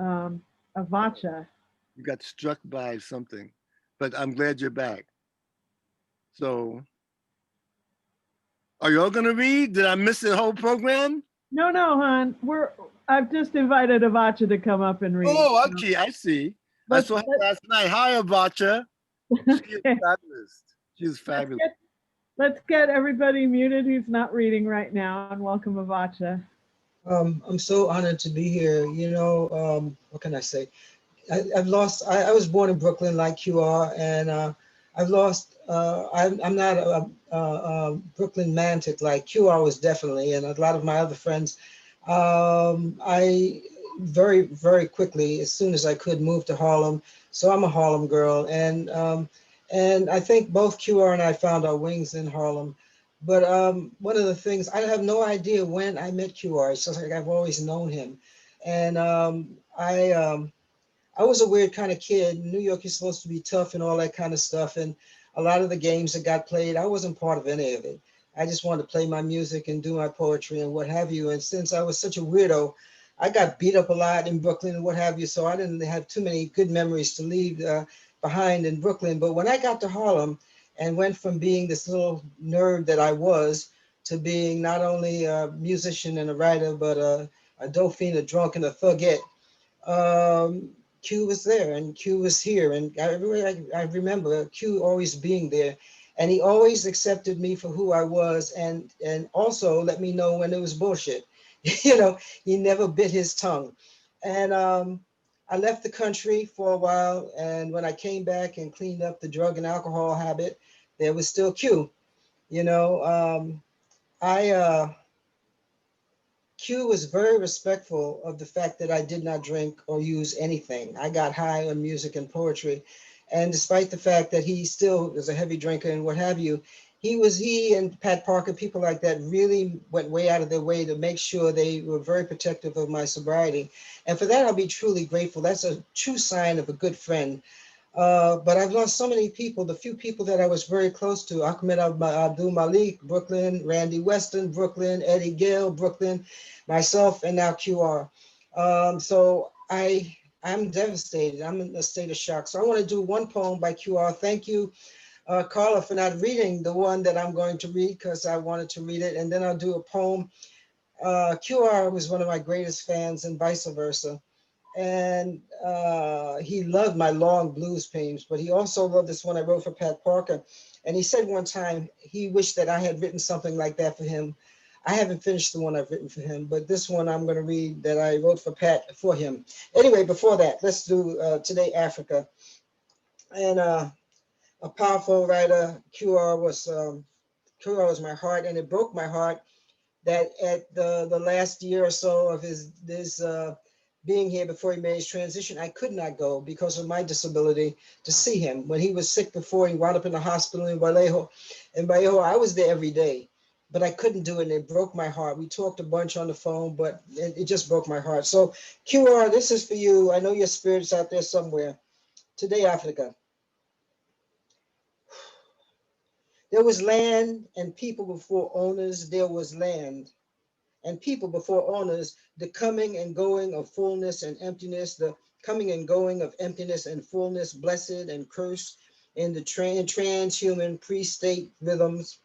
Avacha. You got struck by something, but I'm glad you're back. So, are y'all gonna read? Did I miss the whole program? No, hon. I've just invited Avacha to come up and read. Oh, okay, I see. I saw her last night. Hi, Avacha. She is fabulous. She is fabulous. Let's get everybody muted who's not reading right now, and welcome Avacha. I'm so honored to be here. You know, what can I say? I was born in Brooklyn like you are, and I've lost, I'm not a Brooklyn mantic like QR was definitely, and a lot of my other friends. I very, very quickly, as soon as I could, moved to Harlem. So I'm a Harlem girl, and I think both QR and I found our wings in Harlem. But one of the things, I have no idea when I met QR. It's just like I've always known him. And I was a weird kind of kid. In New York, you're supposed to be tough and all that kind of stuff. And a lot of the games that got played, I wasn't part of any of it. I just wanted to play my music and do my poetry and what have you. And since I was such a weirdo, I got beat up a lot in Brooklyn and what have you. So I didn't have too many good memories to leave behind in Brooklyn. But when I got to Harlem and went from being this little nerd that I was to being not only a musician and a writer, but a dolphin, a drunk, and a thugette, Q was there and Q was here. And I remember Q always being there. And he always accepted me for who I was and also let me know when it was bullshit. You know, he never bit his tongue. And I left the country for a while. And when I came back and cleaned up the drug and alcohol habit, there was still Q. You know, Q was very respectful of the fact that I did not drink or use anything. I got high on music and poetry. And despite the fact that he still is a heavy drinker and what have you, he and Pat Parker, people like that, really went way out of their way to make sure they were very protective of my sobriety. And for that, I'll be truly grateful. That's a true sign of a good friend. But I've lost so many people. The few people that I was very close to, Ahmed Abdul Malik, Brooklyn, Randy Weston, Brooklyn, Eddie Gill, Brooklyn, myself, and now QR. So I'm devastated. I'm in a state of shock. So I want to do one poem by QR. Thank you, Carla, for not reading the one that I'm going to read because I wanted to read it. And then I'll do a poem. QR was one of my greatest fans and vice versa. And he loved my long blues poems, but he also loved this one I wrote for Pat Parker. And he said one time he wished that I had written something like that for him. I haven't finished the one I've written for him, but this one I'm going to read that I wrote for Pat for him. Anyway, before that, let's do Today Africa. And a powerful writer, QR was my heart, and it broke my heart that at the last year or so of his being here before he made his transition, I could not go because of my disability to see him. When he was sick before, he wound up in the hospital in Vallejo. In Vallejo, I was there every day, but I couldn't do it, and it broke my heart. We talked a bunch on the phone, but it just broke my heart. So QR, this is for you. I know your spirit's out there somewhere. Today, Africa. There was land and people before owners. There was land and people before owners, the coming and going of fullness and emptiness, the coming and going of emptiness and fullness, blessed and cursed in the transhuman pre-state rhythms,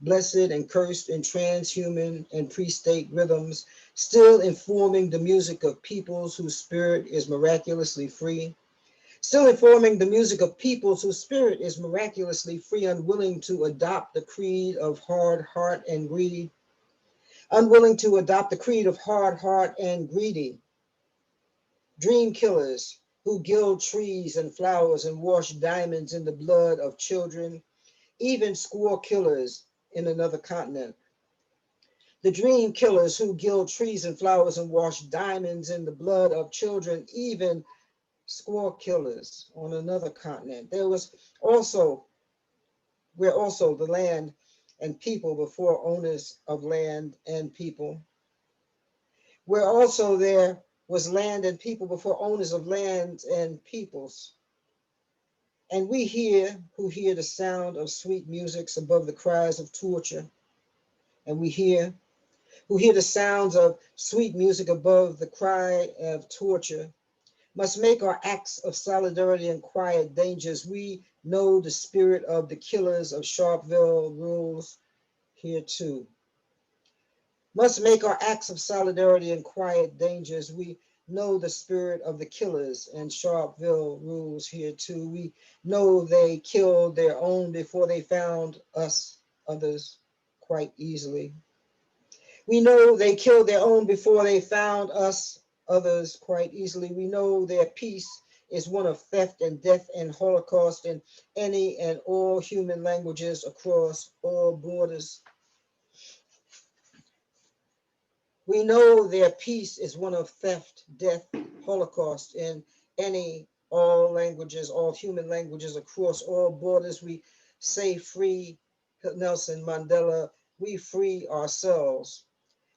blessed and cursed in transhuman and pre-state rhythms, still informing the music of peoples whose spirit is miraculously free, still informing the music of peoples whose spirit is miraculously free, unwilling to adopt the creed of hard heart and greed, unwilling to adopt the creed of hard heart and greedy, dream killers who gild trees and flowers and wash diamonds in the blood of children, even squaw killers in another continent. The dream killers who gild trees and flowers and wash diamonds in the blood of children, even squaw killers on another continent. We're also the land and people before owners of land and people. Where also there was land and people before owners of lands and peoples. And we who hear the sound of sweet musics above the cries of torture. And we who hear the sounds of sweet music above the cry of torture. must make our acts of solidarity and quiet dangers. We know the spirit of the killers of Sharpeville rules here too. Must make our acts of solidarity and quiet dangers. We know the spirit of the killers and Sharpeville rules here too. We know they killed their own before they found us others quite easily. We know they killed their own before they found us others quite easily. We know their peace is one of theft and death and Holocaust in any and all human languages across all borders. We know their peace is one of theft, death, Holocaust in any, all languages, all human languages across all borders. We say free Nelson Mandela, we free ourselves.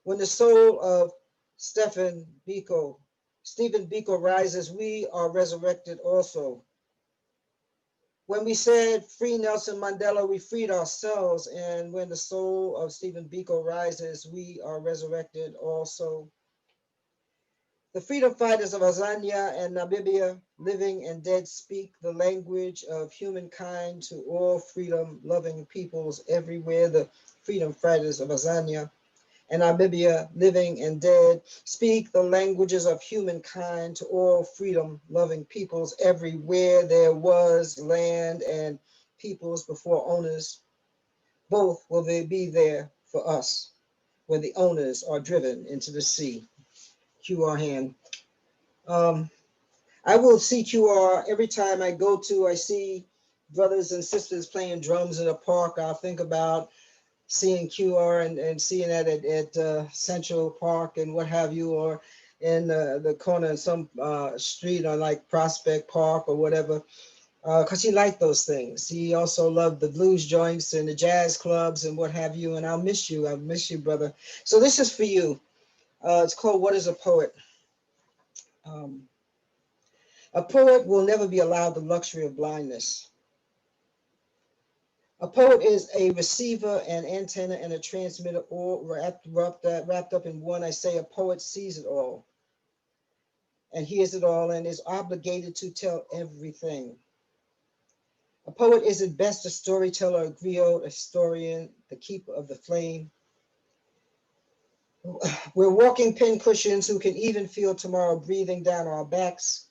When the soul of Stephen Biko rises, we are resurrected also. When we said free Nelson Mandela, we freed ourselves. And when the soul of Stephen Biko rises, we are resurrected also. The freedom fighters of Azania and Namibia, living and dead, speak the language of humankind to all freedom-loving peoples everywhere. The freedom fighters of Azania and Namibia, living and dead, speak the languages of humankind to all freedom-loving peoples everywhere. There was land and peoples before owners. Both will they be there for us when the owners are driven into the sea. QR hand. I will see QR every time I go to, I see brothers and sisters playing drums in a park. I'll think about seeing QR and seeing that at Central Park and what have you, or in the corner of some street on like Prospect Park or whatever, because he liked those things. He also loved the blues joints and the jazz clubs and what have you, and I'll miss you, brother. So this is for you. It's called What is a Poet? A poet will never be allowed the luxury of blindness. A poet is a receiver, an antenna, and a transmitter, all wrapped up in one. I say a poet sees it all and hears it all and is obligated to tell everything. A poet is at best a storyteller, a griot, a historian, the keeper of the flame. We're walking pincushions who can even feel tomorrow breathing down our backs.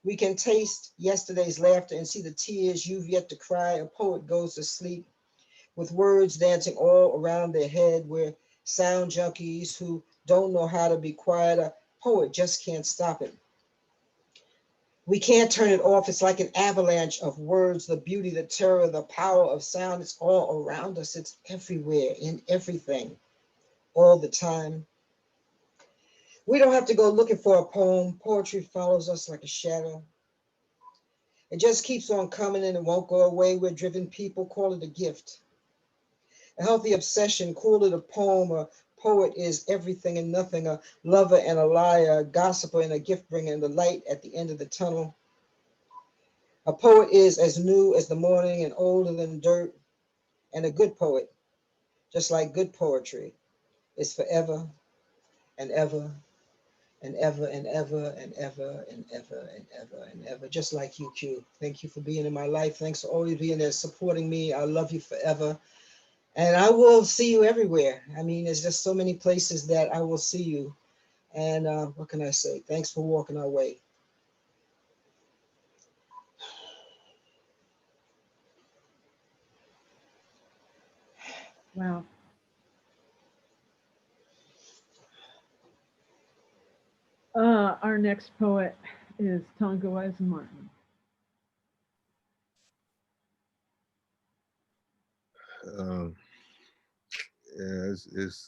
We can taste yesterday's laughter and see the tears you've yet to cry. A poet goes to sleep with words dancing all around their head. We're sound junkies who don't know how to be quiet. A poet just can't stop it. We can't turn it off. It's like an avalanche of words, the beauty, the terror, the power of sound. It's all around us. It's everywhere, in everything, all the time. We don't have to go looking for a poem. Poetry follows us like a shadow. It just keeps on coming and it won't go away. We're driven people, call it a gift. A healthy obsession, call it a poem. A poet is everything and nothing, a lover and a liar, a gossiper and a gift bringer, and the light at the end of the tunnel. A poet is as new as the morning and older than dirt. And a good poet, just like good poetry, is forever and ever and ever and ever and ever and ever and ever and ever, just like you, Q. Thank you for being in my life. Thanks for always being there, supporting me. I love you forever. And I will see you everywhere. I mean, there's just so many places that I will see you. And what can I say? Thanks for walking our way. Wow. Our next poet is Tonga Wise Martin. Yeah, it's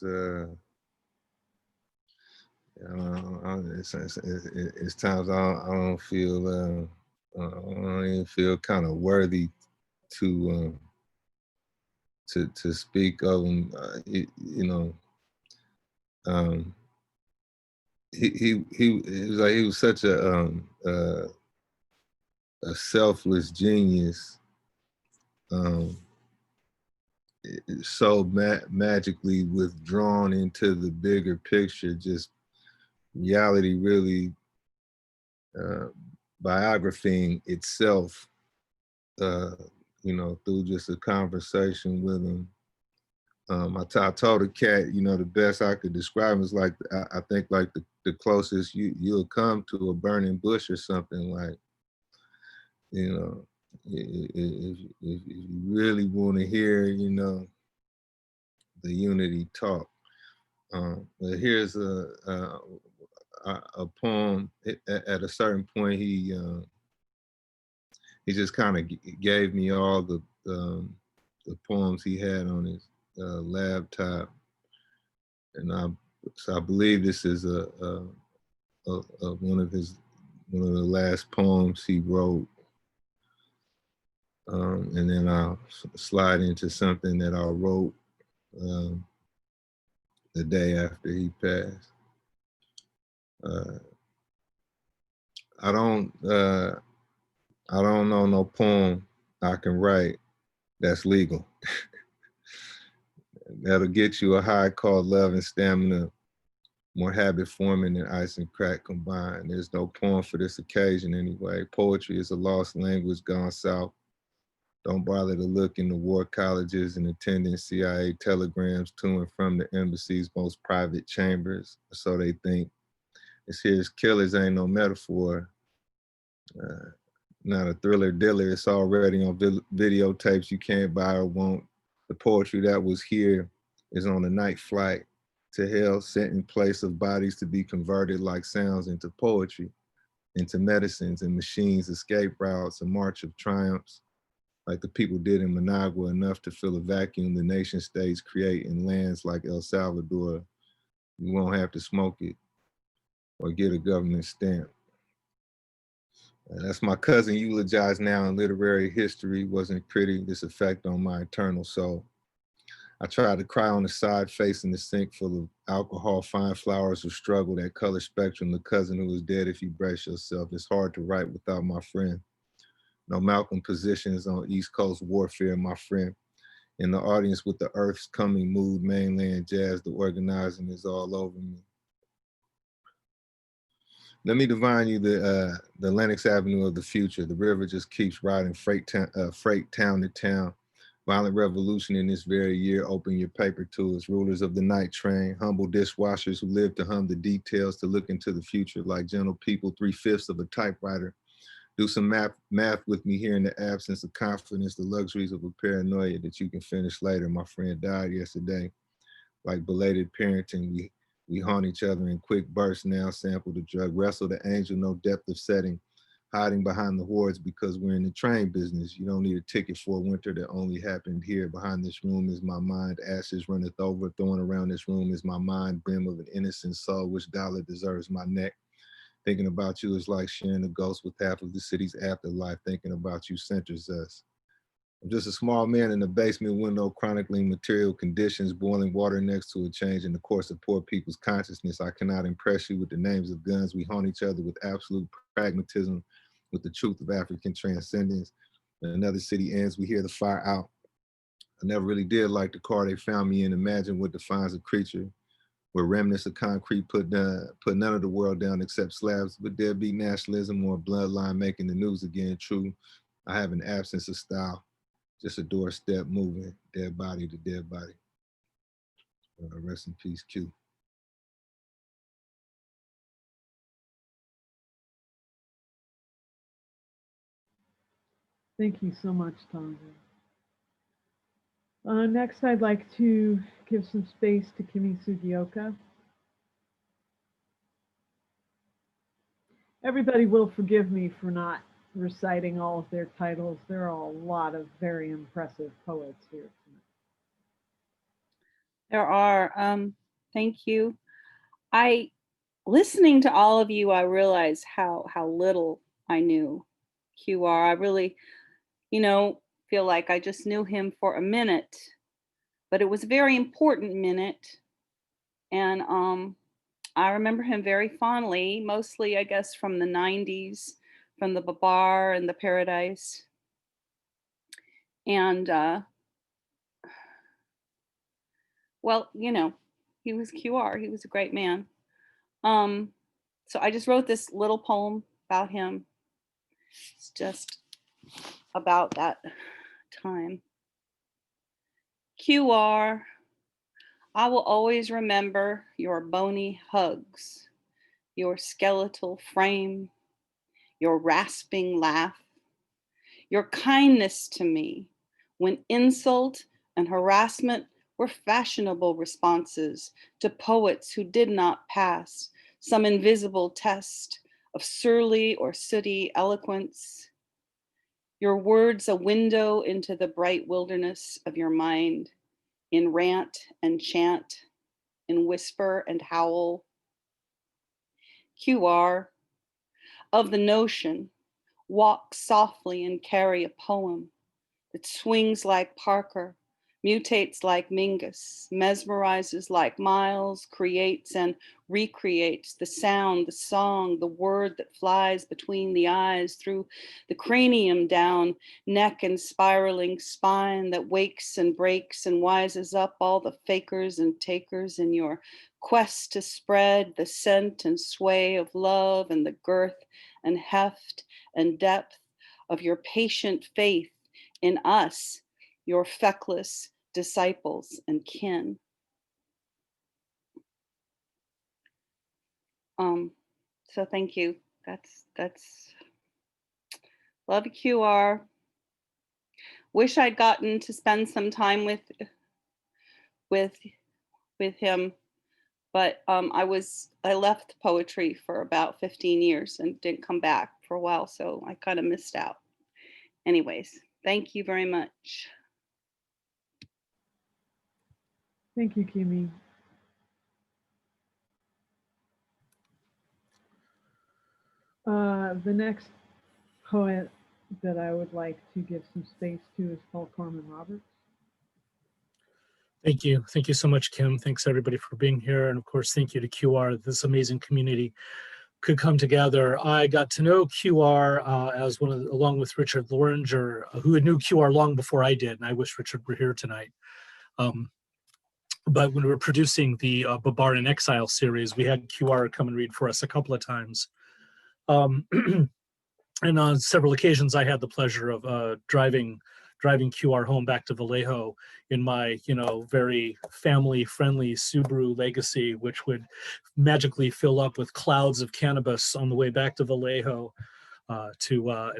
times I don't feel I don't even feel kind of worthy to speak of him. He was such a selfless genius. So magically withdrawn into the bigger picture. Just reality really biographying itself, you know, through just a conversation with him. I told the cat, you know, the best I could describe him is like, I think like the closest you'll come to a burning bush or something, like, you know, if you really want to hear, you know, the unity talk. But here's a poem. At a certain point, he just kind of gave me all the poems he had on his laptop, and so I believe this is one of the last poems he wrote. And then I'll slide into something that I wrote the day after he passed. I don't know no poem I can write that's legal. That'll get you a high called love and stamina, more habit forming than ice and crack combined. There's no poem for this occasion anyway. Poetry is a lost language gone south. Don't bother to look into war colleges and attending CIA telegrams to and from the embassy's most private chambers. So they think this here's killers ain't no metaphor. Not a thriller diller. It's already on videotapes you can't buy or won't. The poetry that was here is on a night flight to hell, set in place of bodies to be converted like sounds into poetry, into medicines and machines, escape routes, a march of triumphs, like the people did in Managua, enough to fill a vacuum the nation states create in lands like El Salvador. You won't have to smoke it or get a government stamp. That's my cousin eulogized now in literary history. Wasn't pretty, this effect on my eternal soul. I tried to cry on the side facing the sink full of alcohol, fine flowers of struggle, that color spectrum, the cousin who was dead if you brace yourself. It's hard to write without my friend. No Malcolm positions on East Coast warfare, my friend. In the audience with the Earth's coming mood, mainland jazz, the organizing is all over me. Let me divine you the Lenox Avenue of the future. The river just keeps riding freight town to town. Violent revolution in this very year. Open your paper to us. Rulers of the night train, humble dishwashers who live to hum the details, to look into the future like gentle people, 3/5 of a typewriter. Do some math with me here in the absence of confidence, the luxuries of a paranoia that you can finish later. My friend died yesterday. Like belated parenting, we haunt each other in quick bursts now, sample the drug, wrestle the angel, no depth of setting, hiding behind the hordes because we're in the train business. You don't need a ticket for a winter that only happened here. Behind this room is my mind, ashes runneth over, throwing around this room is my mind, brim of an innocent soul, which dollar deserves my neck. Thinking about you is like sharing a ghost with half of the city's afterlife. Thinking about you centers us. I'm just a small man in the basement window, chronicling material conditions, boiling water next to a change in the course of poor people's consciousness. I cannot impress you with the names of guns. We haunt each other with absolute pragmatism, with the truth of African transcendence. When another city ends, we hear the fire out. I never really did like the car they found me in. Imagine what defines a creature, where remnants of concrete put none of the world down except slabs, but there be nationalism or bloodline making the news again. True, I have an absence of style. Just a doorstep moving, dead body to dead body. Rest in peace, Q. Thank you so much, Tonga. Next, I'd like to give some space to Kimi Sugioka. Everybody will forgive me for not reciting all of their titles. There are a lot of very impressive poets here tonight. There are. Thank you. Listening to all of you, I realized how little I knew QR. I really, feel like I just knew him for a minute, but it was a very important minute. And I remember him very fondly, mostly, I guess, from the 90s, from the Babar and the Paradise. And well, he was QR. He was a great man. So I just wrote this little poem about him. It's just about that time. QR, I will always remember your bony hugs, your skeletal frame, your rasping laugh, your kindness to me when insult and harassment were fashionable responses to poets who did not pass some invisible test of surly or sooty eloquence. Your words a window into the bright wilderness of your mind, in rant and chant, in whisper and howl. QR, of the notion, walk softly and carry a poem that swings like Parker, mutates like Mingus, mesmerizes like Miles, creates and recreates the sound, the song, the word that flies between the eyes, through the cranium, down neck and spiraling spine, that wakes and breaks and wises up all the fakers and takers in your quest to spread the scent and sway of love, and the girth and heft and depth of your patient faith in us, your feckless disciples and kin. So thank you. That's love you, QR. Wish I'd gotten to spend some time with him, but I left poetry for about 15 years and didn't come back for a while, so I kind of missed out. Anyways, thank you very much. Thank you, Kimi. The next poet that I would like to give some space to is Paul Corman Roberts. Thank you. Thank you so much, Kim. Thanks everybody for being here. And of course, thank you to QR. This amazing community could come together. I got to know QR as along with Richard Loringer, who knew QR long before I did. And I wish Richard were here tonight. But when we were producing the Babar in Exile series, we had QR come and read for us a couple of times. And on several occasions, I had the pleasure of driving QR home back to Vallejo in my, very family-friendly Subaru Legacy, which would magically fill up with clouds of cannabis on the way back to Vallejo,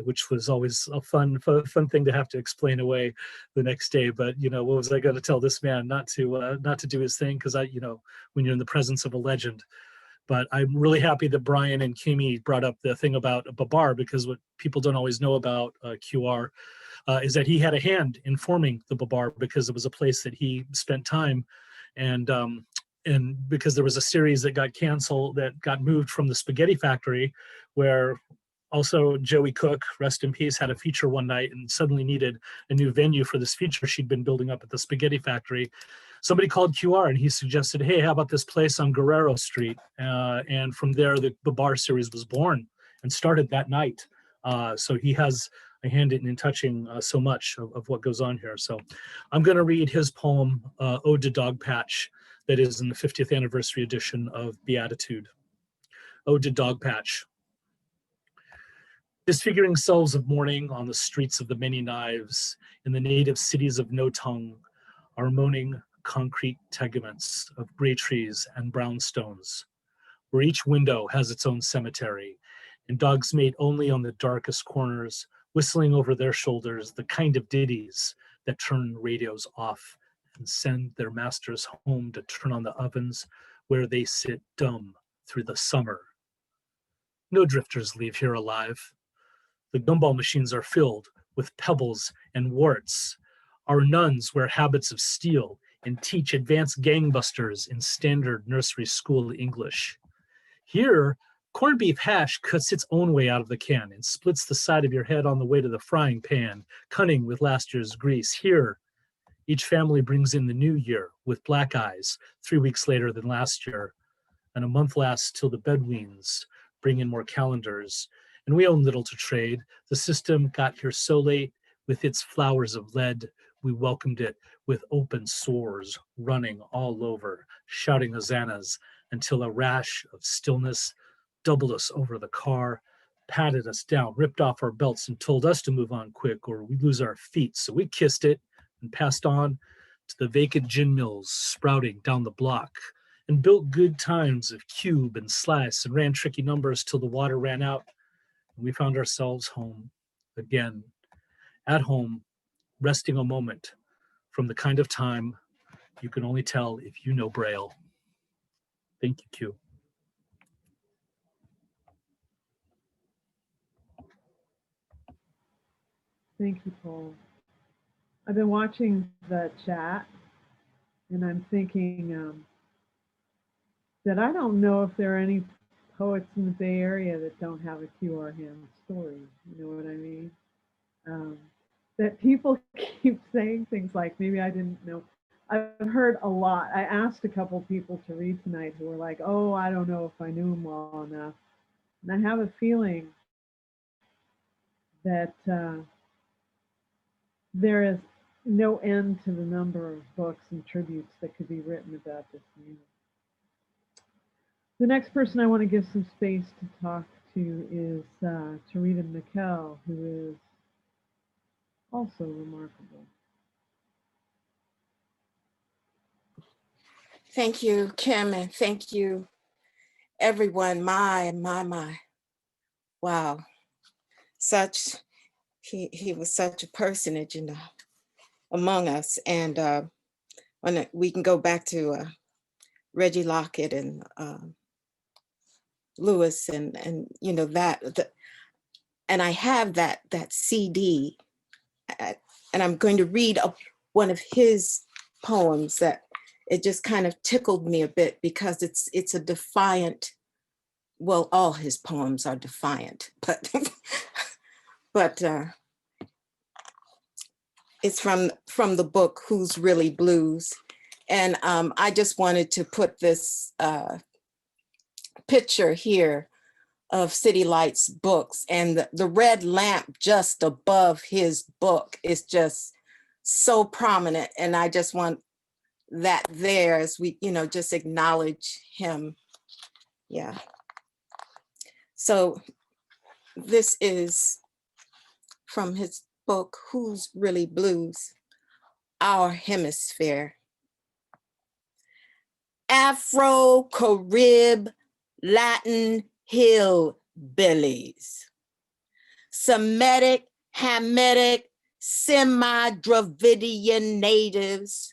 which was always a fun thing to have to explain away the next day. But what was I going to tell this man not to do his thing? Because when you're in the presence of a legend. But I'm really happy that Brian and Kimi brought up the thing about Babar, because what people don't always know about QR is that he had a hand in forming the Babar, because it was a place that he spent time, and because there was a series that got canceled, that got moved from the Spaghetti Factory, where also Joey Cook, rest in peace, had a feature one night and suddenly needed a new venue for this feature she'd been building up at the Spaghetti Factory. Somebody called QR and he suggested, hey, how about this place on Guerrero Street? And from there, the Babar series was born and started that night. So he has a hand in touching so much of what goes on here. So I'm going to read his poem, Ode to Dogpatch, that is in the 50th anniversary edition of Beatitude. Ode to Dogpatch. Disfiguring selves of mourning on the streets of the many knives, in the native cities of no tongue, are moaning concrete teguments of gray trees and brownstones, where each window has its own cemetery, and dogs mate only on the darkest corners, whistling over their shoulders the kind of ditties that turn radios off and send their masters home to turn on the ovens where they sit dumb through the summer. No drifters leave here alive. The gumball machines are filled with pebbles and warts. Our nuns wear habits of steel and teach advanced gangbusters in standard nursery school English. Here, corned beef hash cuts its own way out of the can and splits the side of your head on the way to the frying pan, cunning with last year's grease. Here, each family brings in the new year with black eyes 3 weeks later than last year, and a month lasts till the Bedouins bring in more calendars. And we own little to trade. The system got here so late with its flowers of lead. We welcomed it with open sores running all over, shouting hosannas until a rash of stillness doubled us over the car, patted us down, ripped off our belts, and told us to move on quick or we'd lose our feet. So we kissed it and passed on to the vacant gin mills sprouting down the block and built good times of cube and slice and ran tricky numbers till the water ran out and we found ourselves home again, at home, resting a moment from the kind of time you can only tell if you know Braille. Thank you, Q. Thank you, Paul. I've been watching the chat and I'm thinking that I don't know if there are any poets in the Bay Area that don't have a QR Ham story. You know what I mean? That people keep saying things like, maybe I didn't know. I've heard a lot. I asked a couple people to read tonight who were like, oh, I don't know if I knew him well enough. And I have a feeling that there is no end to the number of books and tributes that could be written about this music. The next person I want to give some space to talk to is Tarita McKell, who is also remarkable. Thank you, Kim, and thank you, everyone. My. Wow. He was such a personage among us. And we can go back to Reggie Lockett and Lewis and you know and I have that CD, and I'm going to read one of his poems that it just kind of tickled me a bit because it's a defiant, well, all his poems are defiant, but it's from the book Who's Really Blues. And I just wanted to put this picture here of City Lights books, and the red lamp just above his book is just so prominent. And I just want that there as we, just acknowledge him. Yeah. So this is from his book, Who's Really Blues? Our Hemisphere. Afro, Carib, Latin, hillbillies. Semitic, Hamitic, semi-Dravidian natives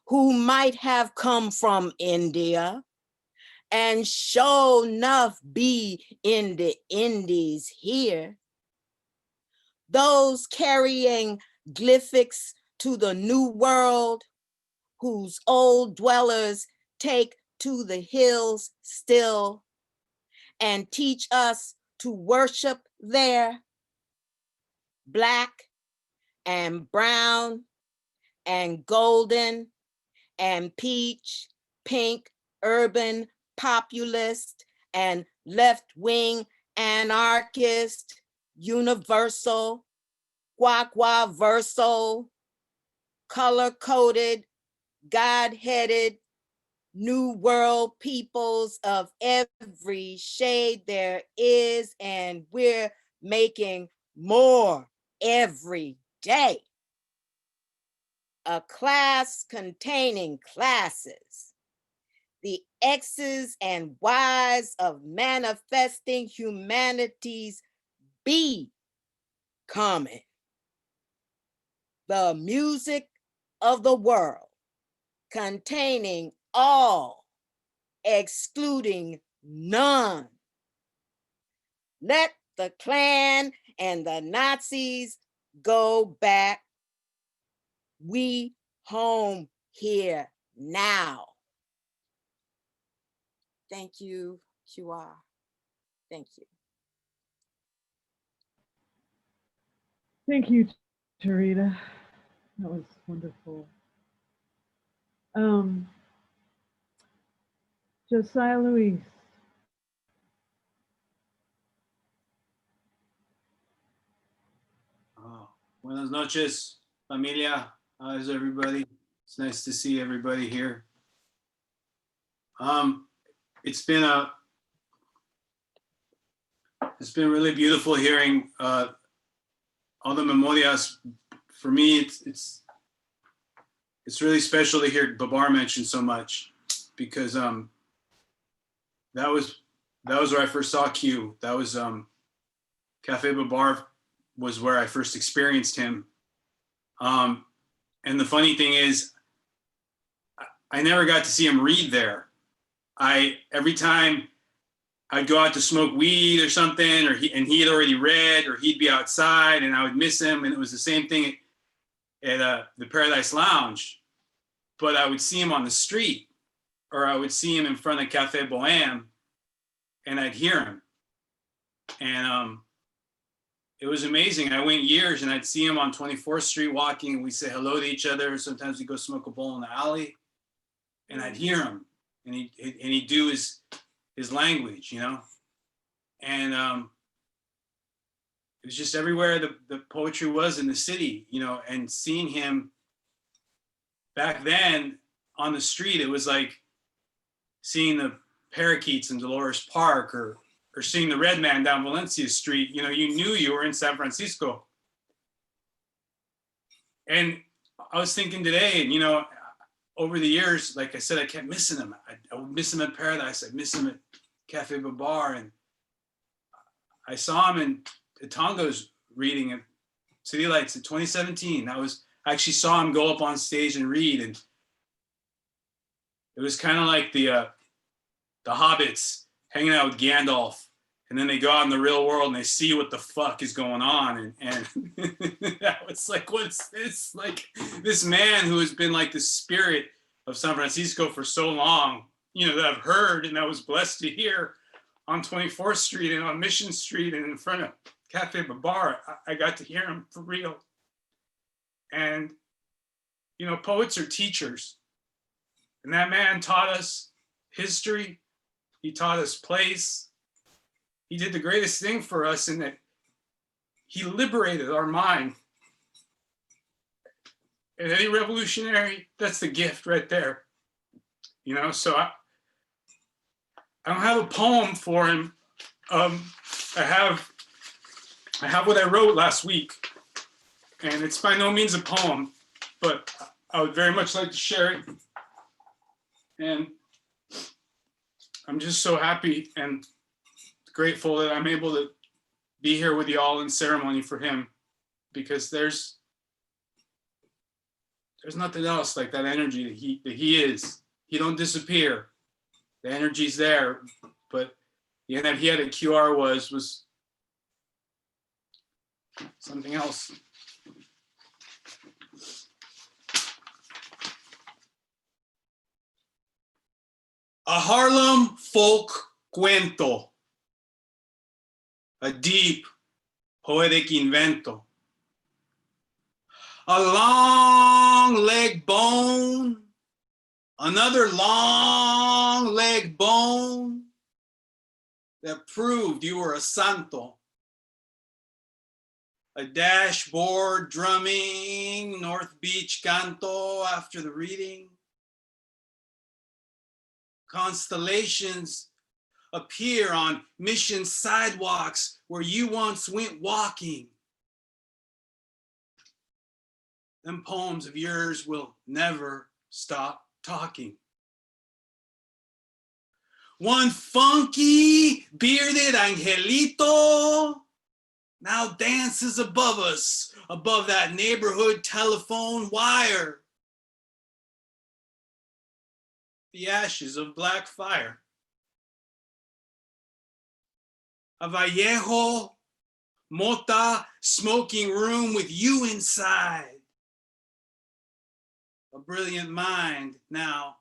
who might have come from India and sure enough be in the Indies here. Those carrying glyphics to the New World, whose old dwellers take to the hills still and teach us to worship there. Black and brown and golden and peach, pink, urban populist and left-wing anarchist, universal, guac-verso, color-coded, God-headed, New World peoples of every shade there is, and we're making more every day. A class containing classes, the X's and Y's of manifesting humanity's becoming. The music of the world, containing all, excluding none. Let the Klan and the Nazis go back. We home here now. Thank you, QR. Thank you. Thank you, Tarita. That was wonderful. Josiah Luis. Buenas noches, familia. How's everybody? It's nice to see everybody here. It's been It's been really beautiful hearing all the memorias. For me, it's really special to hear Babar mentioned so much, because that was where I first saw Q. That was Cafe Babar was where I first experienced him. And the funny thing is, I never got to see him read there. Every time I'd go out to smoke weed or something, and he had already read, or he'd be outside and I would miss him. And it was the same thing at the Paradise Lounge, but I would see him on the street, or I would see him in front of Cafe Bohème, and I'd hear him. And it was amazing. I went years and I'd see him on 24th Street walking, and we'd say hello to each other. Sometimes we'd go smoke a bowl in the alley, and I'd hear him, and he'd do his language, you know? And it was just everywhere the poetry was in the city, you know, and seeing him back then on the street, it was like seeing the parakeets in Dolores Park, or seeing the red man down Valencia Street. You know, you knew you were in San Francisco. And I was thinking today, and you know, over the years, like I said, I kept missing him. I would miss him at Paradise. I'd miss him at Cafe Babar. And I saw him in Tongo's reading at City Lights in 2017. I actually saw him go up on stage and read. And it was kind of like the hobbits hanging out with Gandalf. And then they go out in the real world and they see what the fuck is going on. And that was like, what's this? Like, this man who has been like the spirit of San Francisco for so long, you know, that I've heard and I was blessed to hear on 24th Street and on Mission Street and in front of Cafe Babar. I got to hear him for real. And, you know, poets are teachers. And that man taught us history. He taught us place. He did the greatest thing for us in that he liberated our mind. And any revolutionary, that's the gift right there. You know, so I don't have a poem for him. I have what I wrote last week, and it's by no means a poem, but I would very much like to share it. And I'm just so happy and grateful that I'm able to be here with y'all in ceremony for him, because there's nothing else like that energy that he is. He don't disappear. The energy's there, but the end that he had at QR was something else. A Harlem folk cuento. A deep poetic invento. A long leg bone, another long leg bone that proved you were a santo. A dashboard drumming North Beach canto after the reading. Constellations appear on Mission sidewalks where you once went walking. Them poems of yours will never stop talking. One funky bearded angelito now dances above us, above that neighborhood telephone wire. The ashes of black fire. A Vallejo mota smoking room with you inside. A brilliant mind now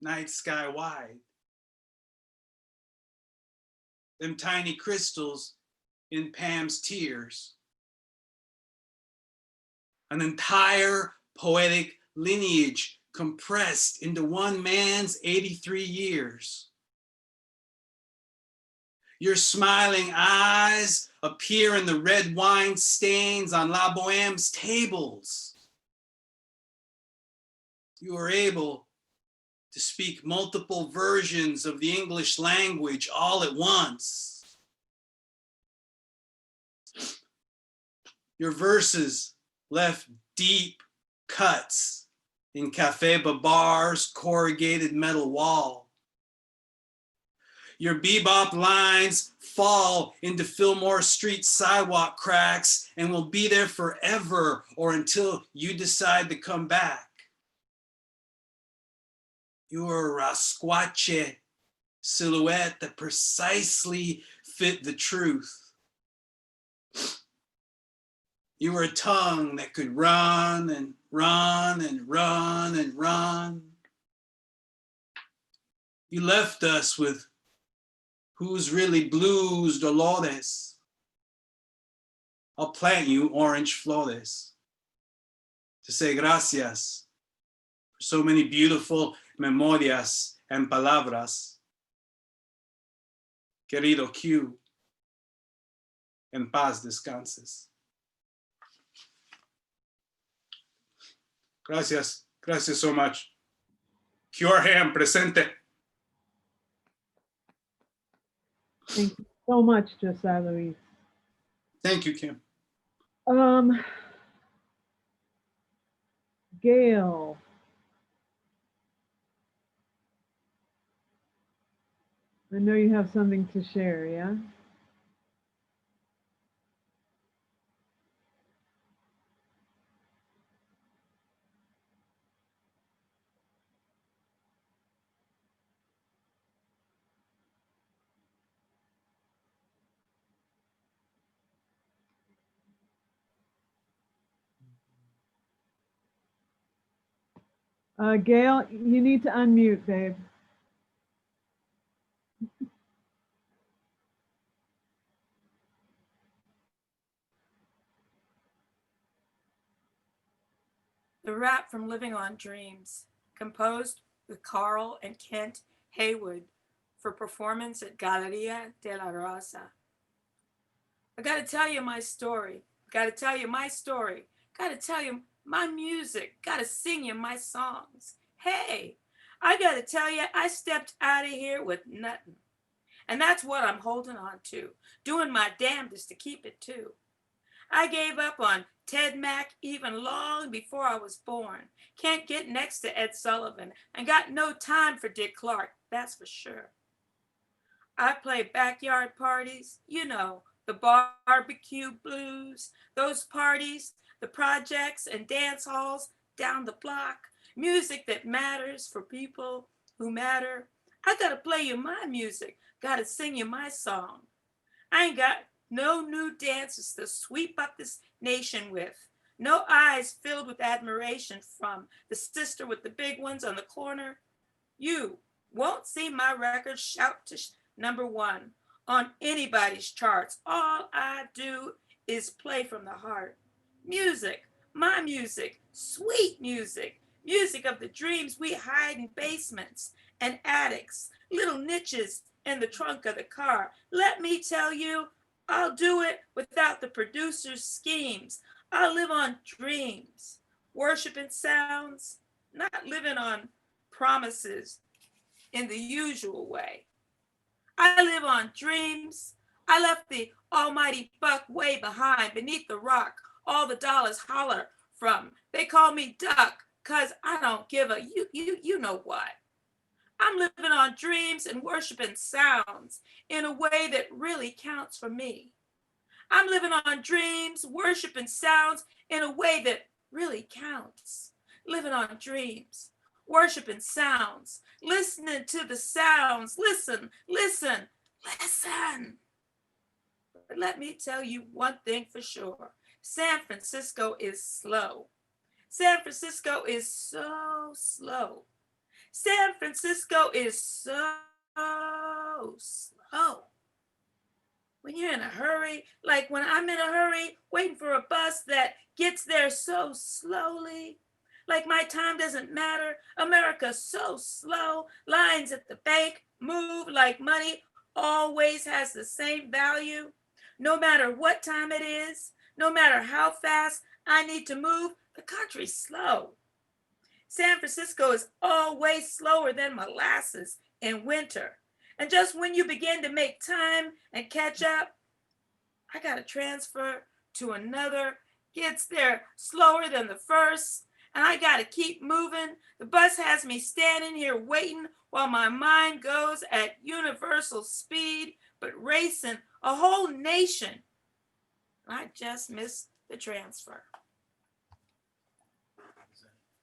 night sky wide. Them tiny crystals in Pam's tears. An entire poetic lineage compressed into one man's 83 years. Your smiling eyes appear in the red wine stains on La Bohème's tables. You are able to speak multiple versions of the English language all at once. Your verses left deep cuts in Cafe Babar's corrugated metal wall. Your bebop lines fall into Fillmore Street sidewalk cracks and will be there forever or until you decide to come back. Your rasquache silhouette that precisely fit the truth. You were a tongue that could run and run and run and run. You left us with Who's Really Blues Dolores. I'll plant you orange flores to say gracias for so many beautiful memorias and palabras. Querido Q, en paz descanses. Gracias. Gracias so much. Cure Ham presente. Thank you so much, Josiah Luis. Thank you, Kim. Gail. I know you have something to share, yeah? Gail, you need to unmute, babe. The rap from Living on Dreams, composed with Carl and Kent Haywood for performance at Galleria de la Raza. I gotta tell you my story, gotta tell you my story, gotta tell you my music, gotta sing you my songs. Hey, I gotta tell you, I stepped out of here with nothing. And that's what I'm holding on to, doing my damnedest to keep it too. I gave up on Ted Mack even long before I was born. Can't get next to Ed Sullivan and got no time for Dick Clark, that's for sure. I play backyard parties, you know, the barbecue blues, those parties, the projects and dance halls down the block, music that matters for people who matter. I gotta play you my music, gotta sing you my song. I ain't got no new dances to sweep up this nation with. No eyes filled with admiration from the sister with the big ones on the corner. You won't see my record shout to #1 on anybody's charts. All I do is play from the heart. Music, my music, sweet music, music of the dreams we hide in basements and attics, little niches in the trunk of the car. Let me tell you, I'll do it without the producer's schemes. I'll live on dreams, worshiping sounds, not living on promises in the usual way. I live on dreams. I left the almighty buck way behind, beneath the rock, all the dollars holler from. They call me Duck, cause I don't give a you know what. I'm living on dreams and worshiping sounds in a way that really counts for me. I'm living on dreams, worshiping sounds in a way that really counts. Living on dreams, worshiping sounds, listening to the sounds. Listen, listen, listen. But let me tell you one thing for sure. San Francisco is slow. San Francisco is so slow. San Francisco is so slow. When you're in a hurry, like when I'm in a hurry, waiting for a bus that gets there so slowly, like my time doesn't matter, America's so slow, lines at the bank move like money always has the same value. No matter what time it is, no matter how fast I need to move, the country's slow. San Francisco is always slower than molasses in winter. And just when you begin to make time and catch up, I got to transfer to another gets there slower than the first, and I gotta keep moving. The bus has me standing here waiting while my mind goes at universal speed, but racing a whole nation. I just missed the transfer.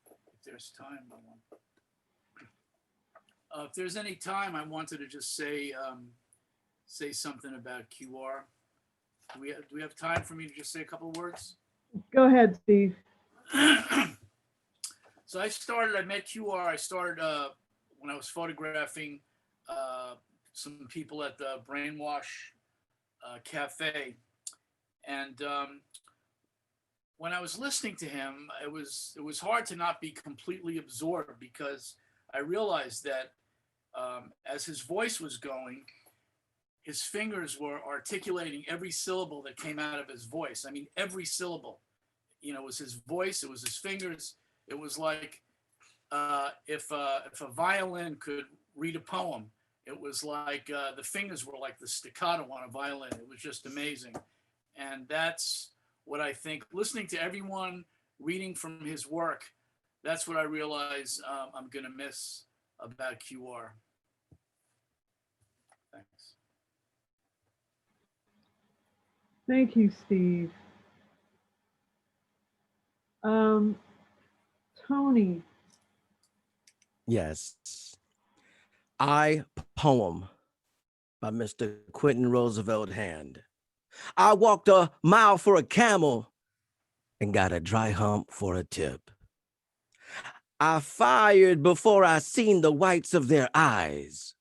If there's time, if there's any time, I wanted to just say something about QR. Do we have time for me to just say a couple words? Go ahead, Steve. So I met QR. I started when I was photographing some people at the Brainwash Cafe. And when I was listening to him, it was hard to not be completely absorbed, because I realized that as his voice was going, his fingers were articulating every syllable that came out of his voice. I mean, every syllable. You know, it was his voice, it was his fingers. It was like if a violin could read a poem, it was like the fingers were like the staccato on a violin. It was just amazing. And that's what I think, listening to everyone reading from his work, that's what I realize I'm going to miss about QR. Thanks. Thank you, Steve. Tony. Yes. I Poem by Mr. Quentin Roosevelt Hand. I walked a mile for a camel and got a dry hump for a tip. I fired before I seen the whites of their eyes.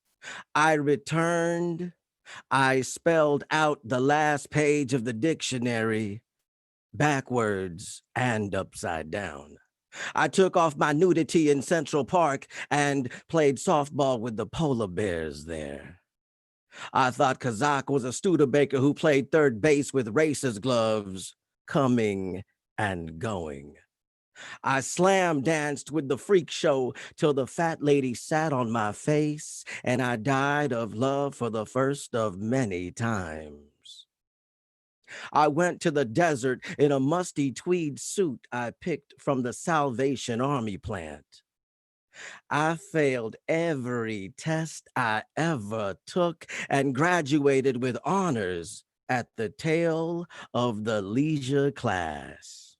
I returned. I spelled out the last page of the dictionary backwards and upside down. I took off my nudity in Central Park and played softball with the polar bears there. I thought Kazak was a Studebaker who played third base with racer's gloves, coming and going. I slam danced with the freak show till the fat lady sat on my face, and I died of love for the first of many times. I went to the desert in a musty tweed suit I picked from the Salvation Army plant. I failed every test I ever took and graduated with honors at the tail of the leisure class.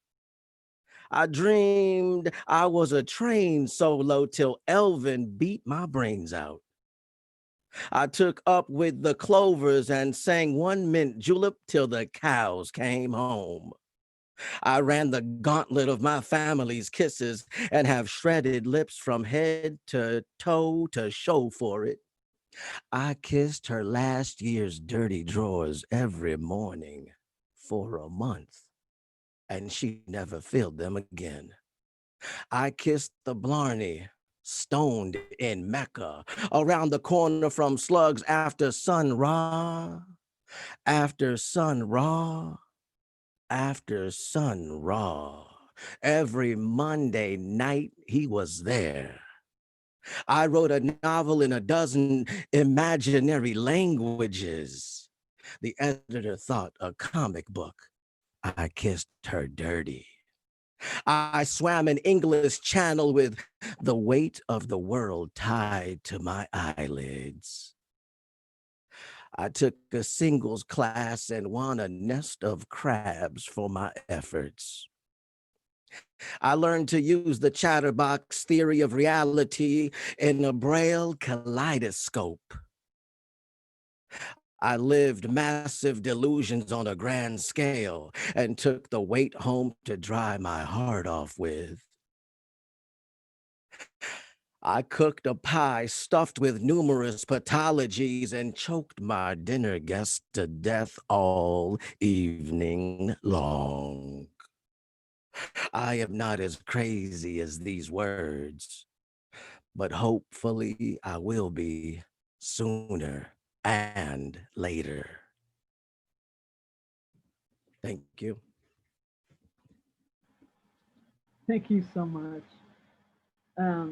I dreamed I was a train solo till Elvin beat my brains out. I took up with the Clovers and sang one mint julep till the cows came home. I ran the gauntlet of my family's kisses and have shredded lips from head to toe to show for it. I kissed her last year's dirty drawers every morning for a month, and she never filled them again. I kissed the Blarney, stoned in Mecca, around the corner from Slugs after Sun Ra, after Sun Ra, after Sun Ra. Every Monday night he was there. I wrote a novel in a dozen imaginary languages. The editor thought a comic book. I kissed her dirty. I swam an English channel with the weight of the world tied to my eyelids. I took a singles class and won a nest of crabs for my efforts. I learned to use the chatterbox theory of reality in a Braille kaleidoscope. I lived massive delusions on a grand scale and took the weight home to dry my heart off with. I cooked a pie stuffed with numerous pathologies and choked my dinner guests to death all evening long. I am not as crazy as these words, but hopefully I will be sooner and later. Thank you. Thank you so much. I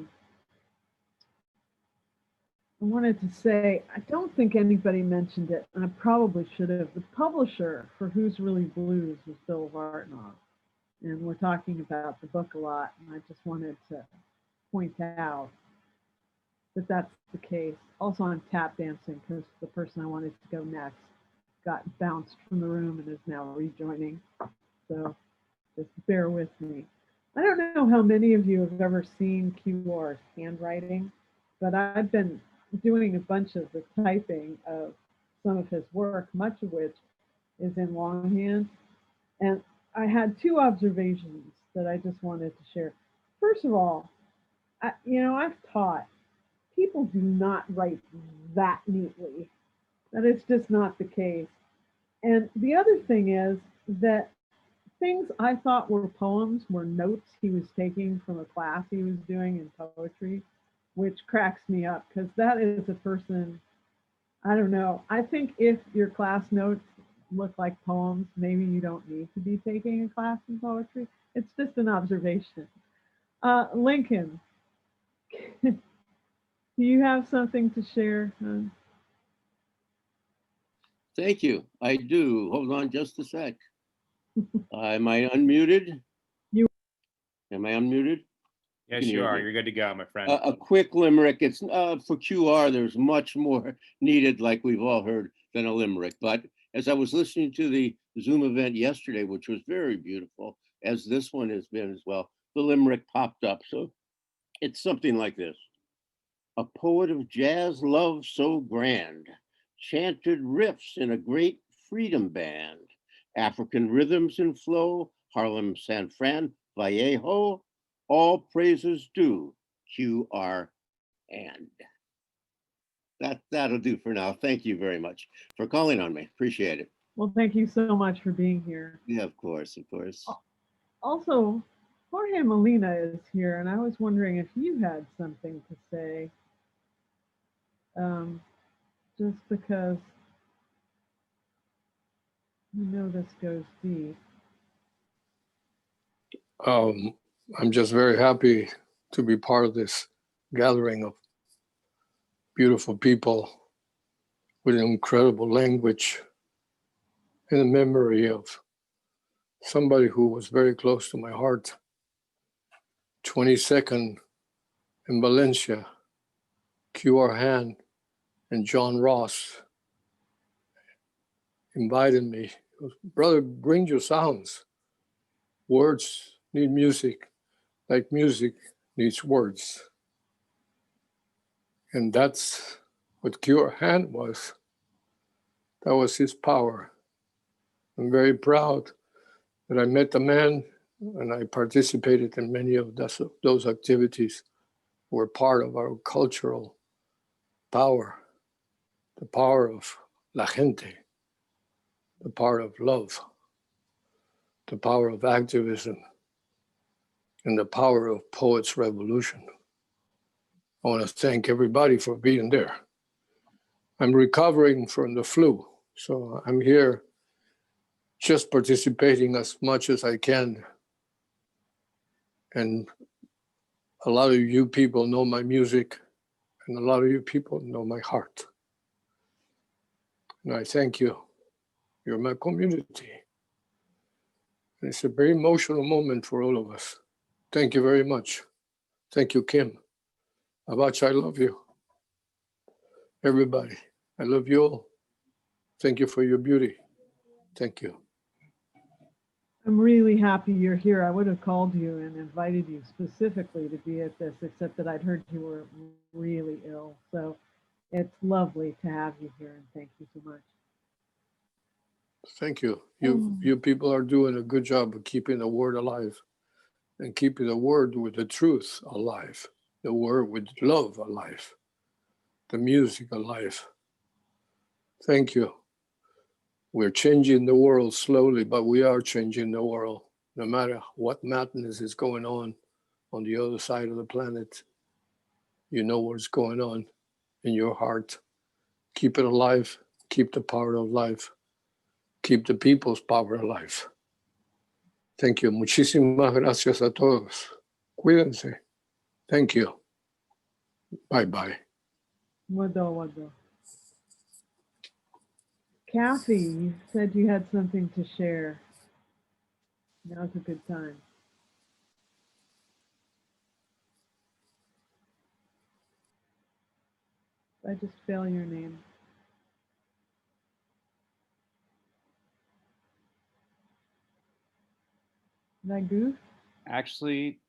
wanted to say, I don't think anybody mentioned it, and I probably should have. The publisher for Who's Really Blues was Bill Vartanoff. And we're talking about the book a lot, and I just wanted to point out that that's the case. Also, I'm tap dancing because the person I wanted to go next got bounced from the room and is now rejoining. So just bear with me. I don't know how many of you have ever seen QR's handwriting, but I've been doing a bunch of the typing of some of his work, much of which is in longhand. And I had two observations that I just wanted to share. First of all, I've taught people do not write that neatly. That is just not the case. And the other thing is that things I thought were poems were notes he was taking from a class he was doing in poetry, which cracks me up because that is a person, I don't know. I think if your class notes look like poems, maybe you don't need to be taking a class in poetry. It's just an observation. Lincoln, do you have something to share? Thank you. I do. Hold on just a sec. Am I unmuted? Am I unmuted? Yes, you are. You're good to go, my friend. A quick limerick. It's for QR. There's much more needed, like we've all heard, than a limerick. But as I was listening to the Zoom event yesterday, which was very beautiful, as this one has been as well, the limerick popped up. So it's something like this. A poet of jazz love so grand, chanted riffs in a great freedom band, African rhythms in flow, Harlem, San Fran, Vallejo, all praises due, QR and. That'll do for now. Thank you very much for calling on me. Appreciate it. Well, thank you so much for being here. Yeah, of course, of course. Also, Jorge Molina is here, and I was wondering if you had something to say. Just because I know this goes deep. I'm just very happy to be part of this gathering of beautiful people with an incredible language and a memory of somebody who was very close to my heart. 22nd in Valencia, QR Han and John Ross invited me. Brother, bring your sounds. Words need music, like music needs words. And that's what QR Han was. That was his power. I'm very proud that I met the man and I participated in many of those activities. Were part of our cultural power, the power of la gente, the power of love, the power of activism, and the power of Poets Revolution. I want to thank everybody for being there. I'm recovering from the flu, so I'm here just participating as much as I can. And a lot of you people know my music, and a lot of you people know my heart. And I thank you. You're my community. And it's a very emotional moment for all of us. Thank you very much. Thank you, Kim. Abach, I love you. Everybody, I love you all. Thank you for your beauty. Thank you. I'm really happy you're here. I would have called you and invited you specifically to be at this, except that I'd heard you were really ill. So it's lovely to have you here, and thank you so much. Thank you. You people are doing a good job of keeping the word alive and keeping the word with the truth alive, the word with love alive, the music alive. Thank you. We're changing the world slowly, but we are changing the world. No matter what madness is going on the other side of the planet, you know what's going on in your heart. Keep it alive. Keep the power of life. Keep the people's power alive. Thank you. Muchísimas gracias a todos. Cuídense. Thank you. Bye-bye. Wado. Kathy, you said you had something to share. Now's a good time. I just spell your name. Did I goof? Actually,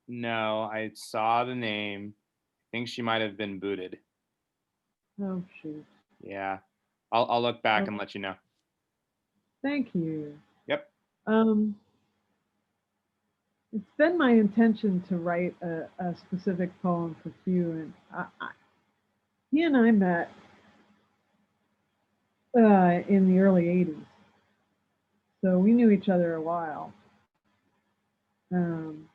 no, I saw the name. I think she might have been booted. Oh, shoot. Yeah. I'll look back Oh. and let you know. Thank you. Yep. It's been my intention to write a specific poem for Q, and he and I met in the early 80s. So we knew each other a while. And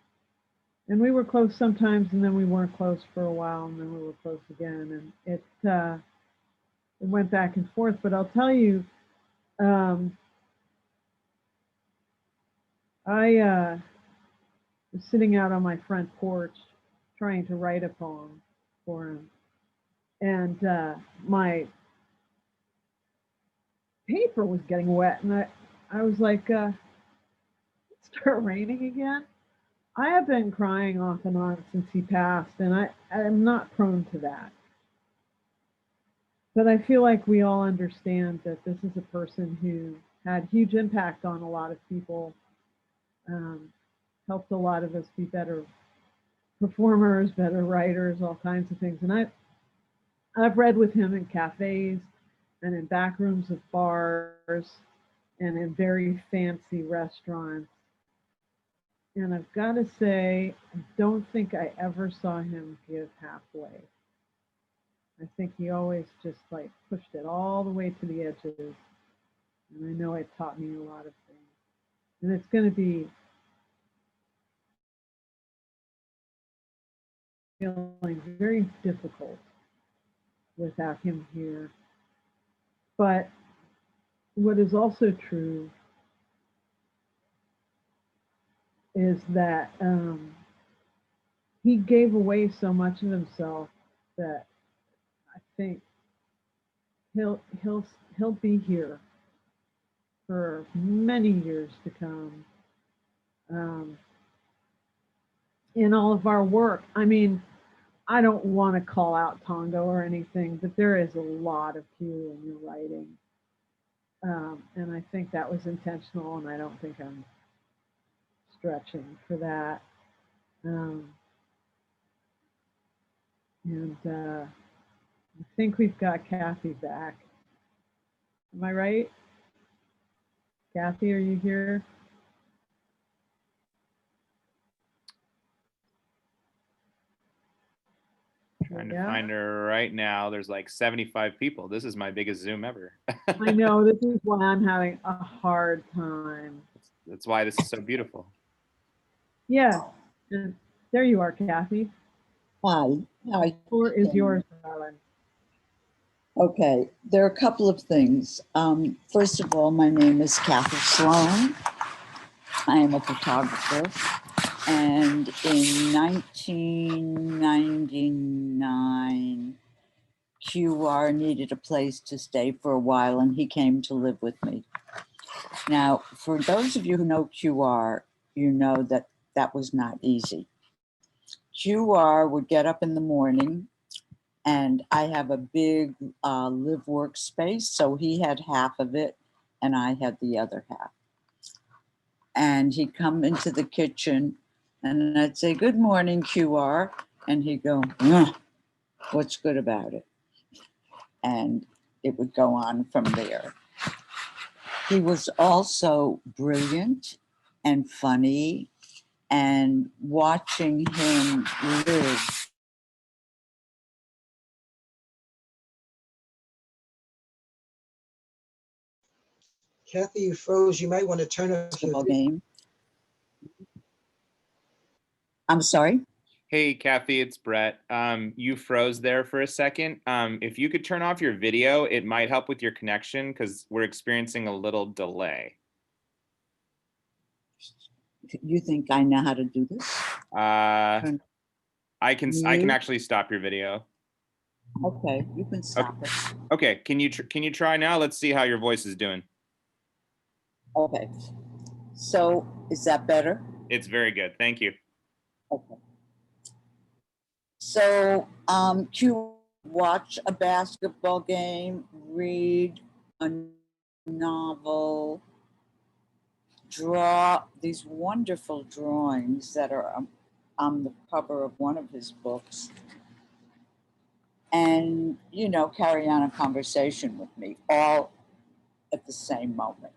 we were close sometimes, and then we weren't close for a while, and then we were close again. And it went back and forth. But I'll tell you, I was sitting out on my front porch trying to write a poem for him. And my paper was getting wet, and I was like, start raining again. I have been crying off and on since he passed, and I'm not prone to that. But I feel like we all understand that this is a person who had huge impact on a lot of people, helped a lot of us be better performers, better writers, all kinds of things. And I've read with him in cafes and in back rooms of bars and in very fancy restaurants. And I've got to say, I don't think I ever saw him give halfway. I think he always just like pushed it all the way to the edges. And I know it taught me a lot of things. And it's going to be feeling very difficult without him here. But what is also true is that he gave away so much of himself that I think he'll be here for many years to come. In all of our work, I mean, I don't want to call out Tongo or anything, but there is a lot of Q in your writing. And I think that was intentional, and I don't think I'm stretching for that. I think we've got Kathy back. Am I right? Kathy, are you here? Trying to find her right now. There's like 75 people. This is my biggest Zoom ever. I know, this is why I'm having a hard time. That's why this is so beautiful. Yeah, and there you are, Kathy. Hi. The floor is yours, darling. Okay, there are a couple of things. First of all, my name is Kathryn Sloan. I am a photographer. And in 1999, QR needed a place to stay for a while, and he came to live with me. Now, for those of you who know QR, you know that that was not easy. QR would get up in the morning, and I have a big live workspace, so he had half of it, and I had the other half. And he'd come into the kitchen, and I'd say, "Good morning, QR," and he'd go, "What's good about it?" And it would go on from there. He was also brilliant and funny, and watching him live Kathy, you froze. You might want to turn off your game. I'm sorry? Hey, Kathy, it's Brett. You froze there for a second. If you could turn off your video, it might help with your connection because we're experiencing a little delay. You think I know how to do this? I can actually stop your video. Okay, you can stop it. Okay, can you try now? Let's see how your voice is doing. Okay. So is that better? It's very good. Thank you. Okay. So to watch a basketball game, read a novel, draw these wonderful drawings that are on the cover of one of his books, and, you know, carry on a conversation with me all at the same moment.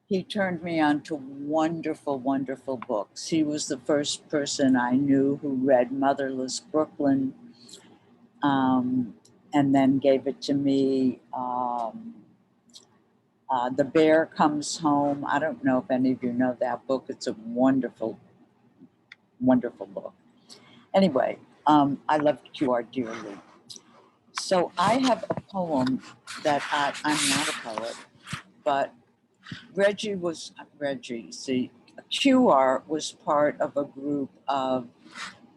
He turned me on to wonderful, wonderful books. He was the first person I knew who read Motherless Brooklyn, and then gave it to me. The Bear Comes Home. I don't know if any of you know that book. It's a wonderful, wonderful book. Anyway, I love QR dearly. So I have a poem that I'm not a poet, but Reggie, QR was part of a group of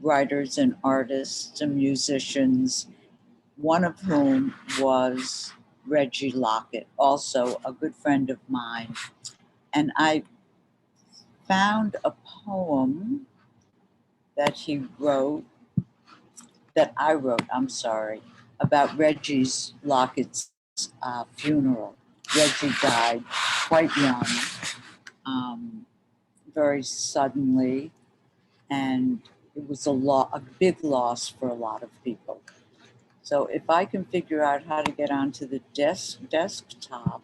writers and artists and musicians, one of whom was Reggie Lockett, also a good friend of mine. And I found a poem that I wrote, about Reggie Lockett's funeral. Reggie died quite young, very suddenly, and it was a big loss for a lot of people. So if I can figure out how to get onto the desktop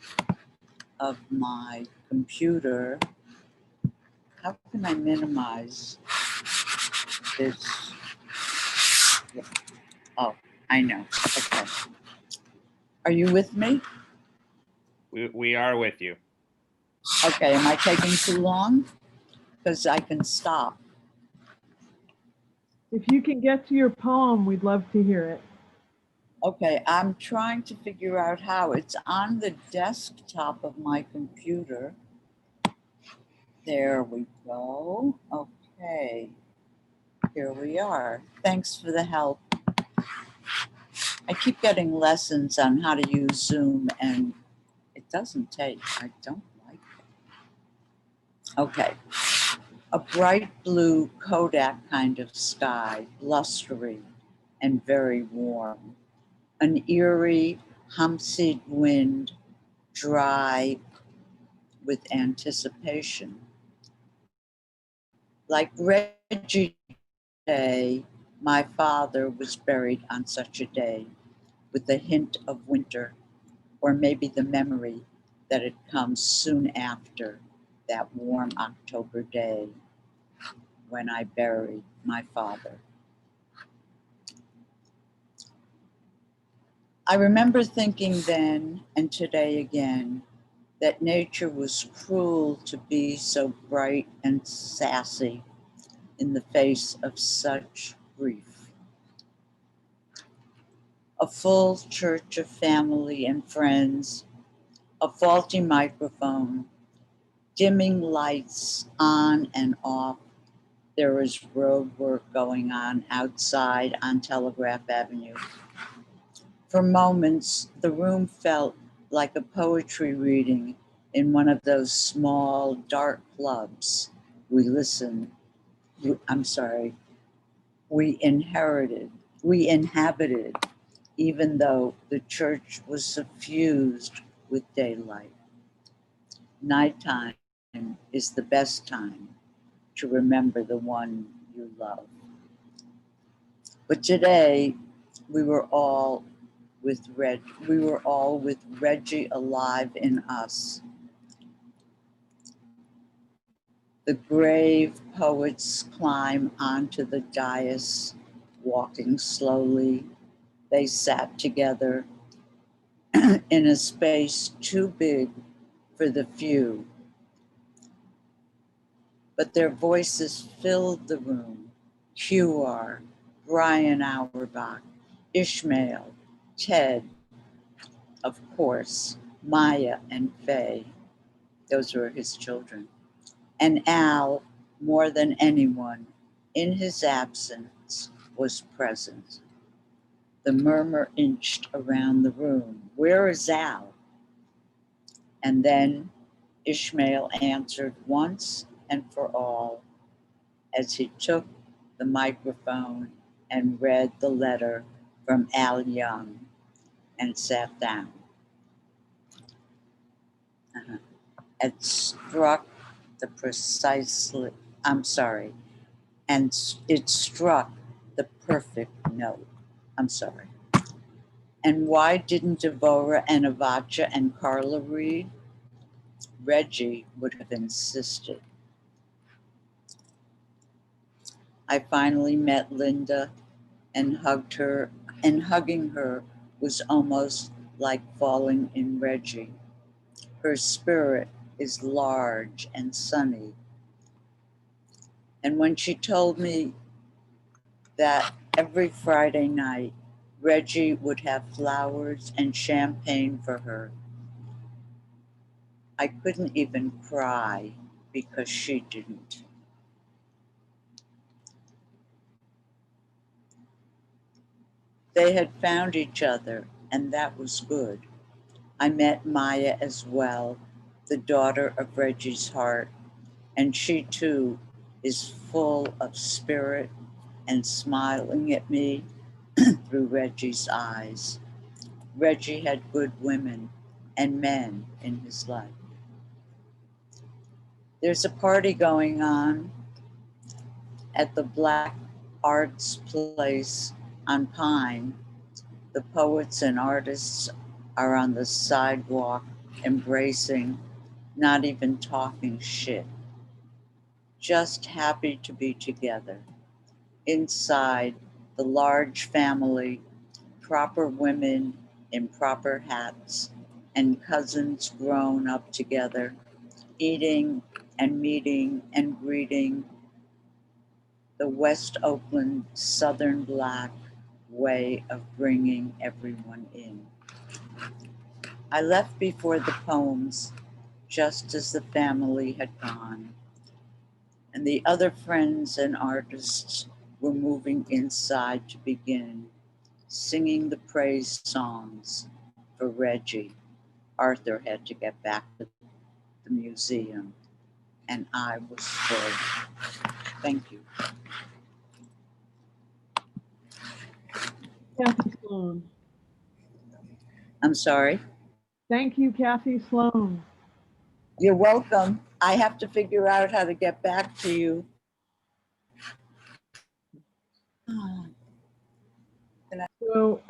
of my computer, how can I minimize this? Oh, I know. Okay. Are you with me? We are with you. Okay, am I taking too long? Because I can stop. If you can get to your poem, we'd love to hear it. Okay, I'm trying to figure out how. It's on the desktop of my computer. There we go. Okay, here we are. Thanks for the help. I keep getting lessons on how to use Zoom, and it doesn't take. I don't like it. Okay. A bright blue Kodak kind of sky, blustery and very warm. An eerie, humsied wind, dry with anticipation. Like Reggie Day, my father was buried on such a day, with a hint of winter, or maybe the memory that it comes soon after that warm October day when I buried my father. I remember thinking then and today again that nature was cruel to be so bright and sassy in the face of such grief. A full church of family and friends, a faulty microphone, dimming lights on and off. There was road work going on outside on Telegraph Avenue. For moments, the room felt like a poetry reading in one of those small, dark clubs we inhabited, even though the church was suffused with daylight. Nighttime is the best time to remember the one you love. But today, we were all with Reggie alive in us. The grave poets climb onto the dais, walking slowly. They sat together in a space too big for the few, but their voices filled the room. QR, Brian Auerbach, Ishmael, Ted, of course, Maya and Faye. Those were his children. And Al, more than anyone, in his absence, was present. The murmur inched around the room. Where is Al? And then Ishmael answered once and for all as he took the microphone and read the letter from Al Young and sat down. It struck the precisely, I'm sorry, and it struck the perfect note. I'm sorry. And why didn't Devorah and Avacha and Carla read? Reggie would have insisted. I finally met Linda and hugged her, and hugging her was almost like falling in Reggie. Her spirit is large and sunny. And when she told me that every Friday night Reggie would have flowers and champagne for her, I couldn't even cry because she didn't. They had found each other, and that was good. I met Maya as well, the daughter of Reggie's heart, and she too is full of spirit and smiling at me through Reggie's eyes. Reggie had good women and men in his life. There's a party going on at the Black Arts Place on Pine. The poets and artists are on the sidewalk, embracing, not even talking shit. Just happy to be together. Inside, the large family, proper women in proper hats, and cousins grown up together, eating and meeting and greeting, the West Oakland Southern Black way of bringing everyone in. I left before the poems, just as the family had gone, and the other friends and artists were moving inside to begin singing the praise songs for Reggie. Arthur had to get back to the museum, and I was full. Thank you. Kathy Sloan. I'm sorry. Thank you, Kathy Sloan. You're welcome. I have to figure out how to get back to you. So,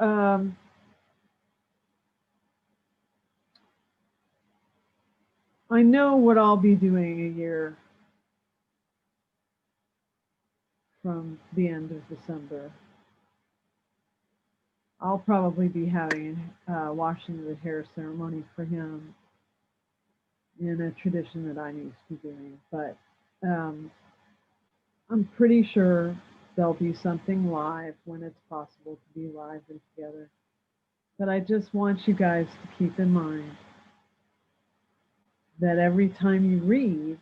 I know what I'll be doing a year from the end of December. I'll probably be having a washing the hair ceremony for him in a tradition that I used to be doing, but I'm pretty sure there'll be something live when it's possible to be live and together. But I just want you guys to keep in mind that every time you read,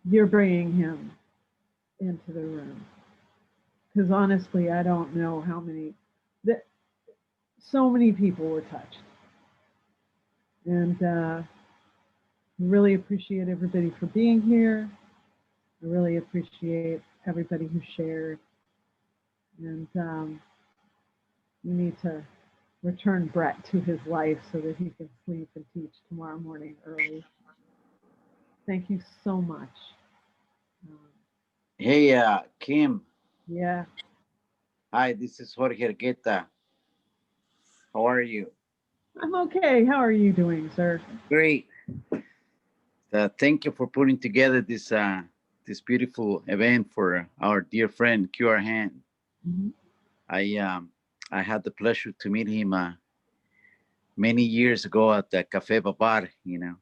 you're bringing him into the room. Because honestly, I don't know how many, that so many people were touched. And really appreciate everybody for being here. I really appreciate everybody who shared. And we need to return Brett to his life so that he can sleep and teach tomorrow morning early. Thank you so much. Hey, Kim. Yeah. Hi, this is Jorge Argueta. How are you? I'm okay. How are you doing, sir? Great. Thank you for putting together this this beautiful event for our dear friend QR Hand. Mm-hmm. I had the pleasure to meet him many years ago at the Café Babar, you know.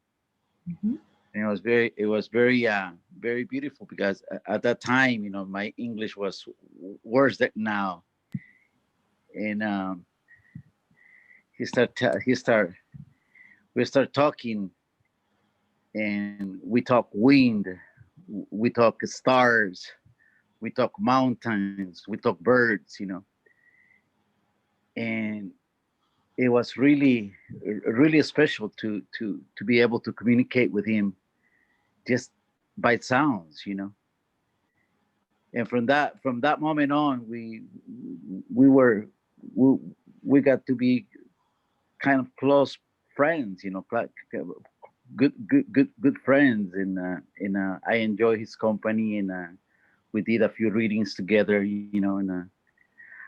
Mm-hmm. And it was very beautiful because at that time, you know, my English was worse than now. And we start talking, and we talk wind, we talk stars, we talk mountains, we talk birds, you know. And it was really, really special to be able to communicate with him just by sounds, you know. And from that moment on, we got to be kind of close friends, you know, good friends. And I enjoy his company, and we did a few readings together, you know. And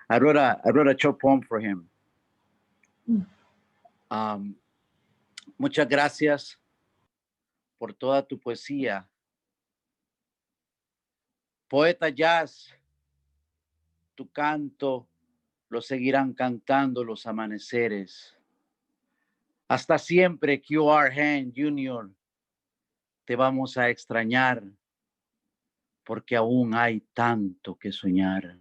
I wrote a short poem for him. Muchas gracias por toda tu poesía. Poeta jazz, tu canto lo seguirán cantando los amaneceres. Hasta siempre, QR Hand Jr., te vamos a extrañar, porque aún hay tanto que soñar.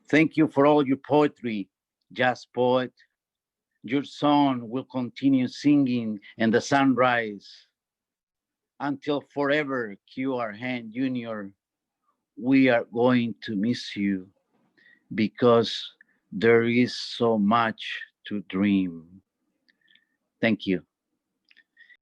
Thank you for all your poetry, jazz poet. Your song will continue singing in the sunrise. Until forever, QR Hand Jr., we are going to miss you, because there is so much to dream. Thank you.